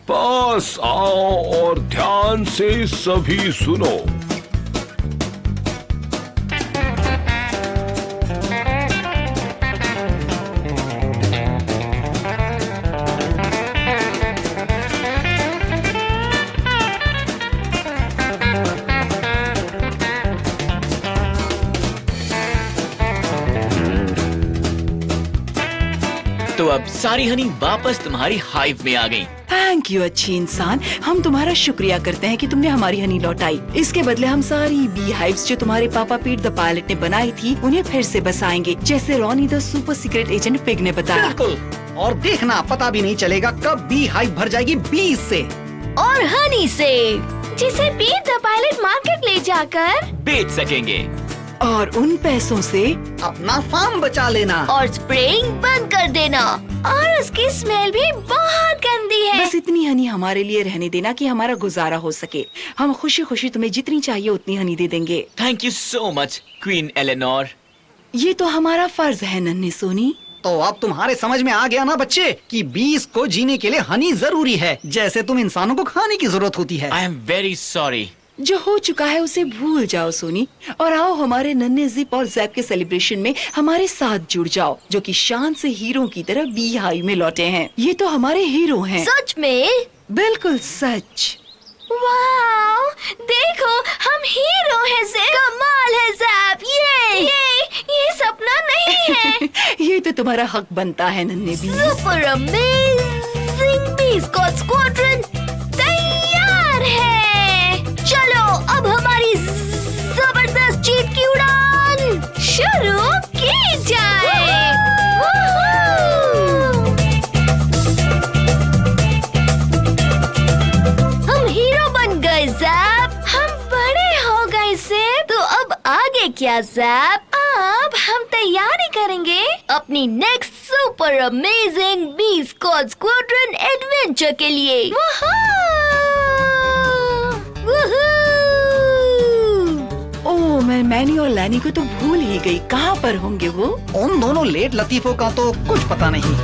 S10: पास आओ और ध्यान से सभी सुनो।
S12: तो अब सारी हनी वापस तुम्हारी हाइव में आ गई।
S7: थैंक यू अच्छी इंसान। हम तुम्हारा शुक्रिया करते हैं कि तुमने हमारी हनी लौटाई। इसके बदले हम सारी बी हाइव्स जो तुम्हारे पापा पीट द पायलट ने बनाई थी उन्हें फिर से बसाएंगे, जैसे Ronnie the super secret agent pig ने बताया।
S6: बिल्कुल। और देखना, पता भी नहीं चलेगा कब बी हाइव भर जाएगी बीज से
S2: और हनी से, जिसे पीट द पायलट मार्केट ले जाकर
S12: बेच सकेंगे।
S7: और उन पैसों से
S6: अपना फार्म बचा लेना।
S2: और स्प्रेइंग बंद कर देना। और उसकी स्मेल भी बहुत गंदी है।
S7: बस इतनी हनी हमारे लिए रहने देना कि हमारा गुजारा हो सके। हम खुशी खुशी तुम्हें जितनी चाहिए उतनी हनी दे देंगे।
S12: Thank you so much queen Eleanor.
S7: ये तो हमारा फर्ज है नन्ही सोनी।
S6: तो अब तुम्हारे समझ में आ गया ना बच्चे कि बीज को जीने के लिए हनी जरूरी है, जैसे तुम इंसानों को खाने की जरूरत होती है।
S12: I am very sorry.
S7: जो हो चुका है उसे भूल जाओ सोनी, और आओ हमारे नन्हे जिप और जैप के सेलिब्रेशन में हमारे साथ जुड़ जाओ, जो कि शान से हीरो की तरह बी हाइव में लौटे हैं। ये तो हमारे हीरो हैं।
S2: सच में?
S7: बिल्कुल सच।
S2: वाओ, देखो हम हीरो हैं ज़ैप। कमाल है ज़ैप। ये सपना नहीं है।
S7: ये तो तुम्हारा हक बनता है नन्हे bee.
S2: Super amazing bee squadron तैयार है। चलो अब हमारी जबरदस्त जीत की उड़ान शुरू की जाए। हम हीरो बन गए ज़ैप। हम बड़े हो गए ज़ैप। तो अब आगे क्या ज़ैप? अब हम तैयारी करेंगे अपनी next super amazing bee squadron adventure के लिए।
S7: ओह, मैं मैनी और लैनी को तो भूल ही गई। कहाँ पर होंगे वो?
S6: उन दोनों लेट लतीफों का तो कुछ पता नहीं।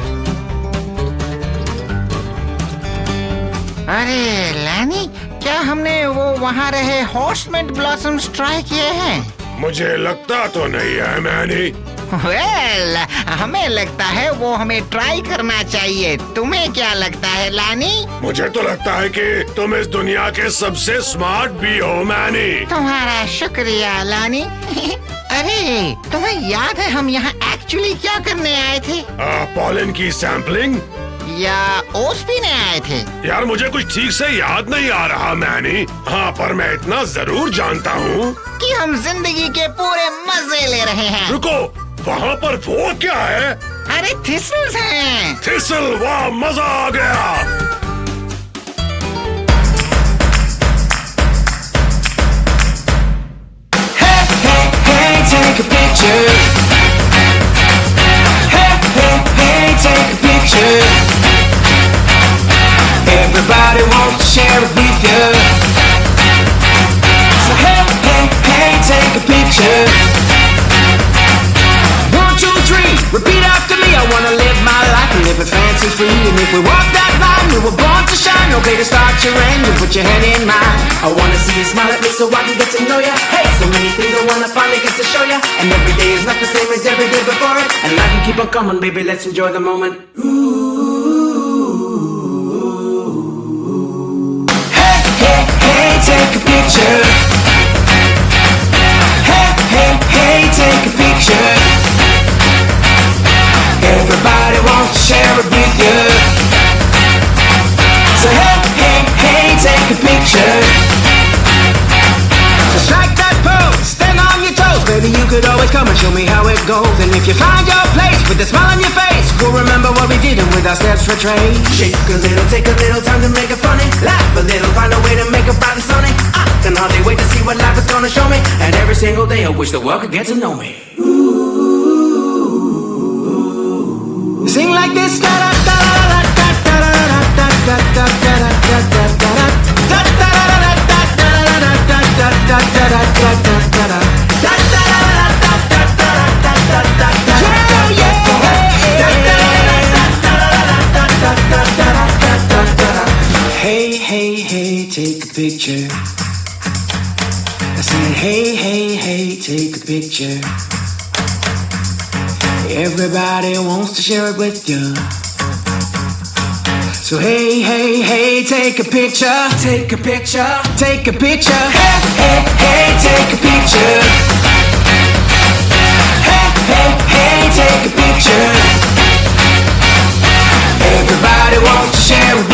S4: अरे लैनी, क्या हमने वो वहाँ रहे हॉर्समेंट ब्लॉसम्स ट्राई किए हैं?
S5: मुझे लगता तो नहीं है मैनी।
S4: वेल, हमें लगता है वो हमें ट्राई करना चाहिए। तुम्हें क्या लगता है लैनी?
S5: मुझे तो लगता है कि तुम इस दुनिया के सबसे स्मार्ट भी हो मैनी।
S4: तुम्हारा शुक्रिया लैनी। अरे, तुम्हें याद है हम यहाँ एक्चुअली क्या करने आए थे?
S5: पॉलन की सैम्पलिंग
S4: या ओस पीने आए थे?
S5: यार मुझे कुछ ठीक से याद नहीं आ रहा मैनी। हाँ, पर मैं इतना जरूर जानता हूँ
S4: कि हम जिंदगी के पूरे मजे ले रहे हैं।
S5: रुको, वहाँ पर वो क्या है?
S4: अरे थिसल्स हैं।
S5: थिसल, वाह मजा आ गया।
S1: Hey, hey, hey, take a picture. Everybody wants to share it with you. So hey, hey, hey, take a picture. 1, 2, 3, repeat after me. I wanna live my life and live it fancy free. And if we walk that line, we were born to shine. Okay, to start your end, you put your hand in mine. I wanna see you smile at me so I can get to know ya. Hey, so many things I wanna finally get to show ya. And every day is not the same as every day before it. And life can keep on coming, baby, let's enjoy the moment. Hey, hey, hey, take a picture. Hey, hey, hey, take a picture. Everybody wants to share it with you. So hey, hey, hey, take a picture. So strike that pose, stand on your toes. Baby, you could always come and show me how it goes. And if you find your place with a smile on your face, we'll remember what we did and with our steps retrace. Shake a little, take a little time to make it funny. Laugh a little, find a way to make it bright and sunny. I can hardly wait to see what life is gonna show me. And every single day I wish the world could get to know me. Sing like this, da da da da da da da da da da da da da Hey, hey, hey, take a picture. I said, hey, hey, hey, take a picture. Everybody wants to share it with you. So hey, hey, hey, take a picture. Take a picture. Take a picture. Hey, hey, hey, take a picture. Hey, hey, hey, take a picture. Everybody wants to share it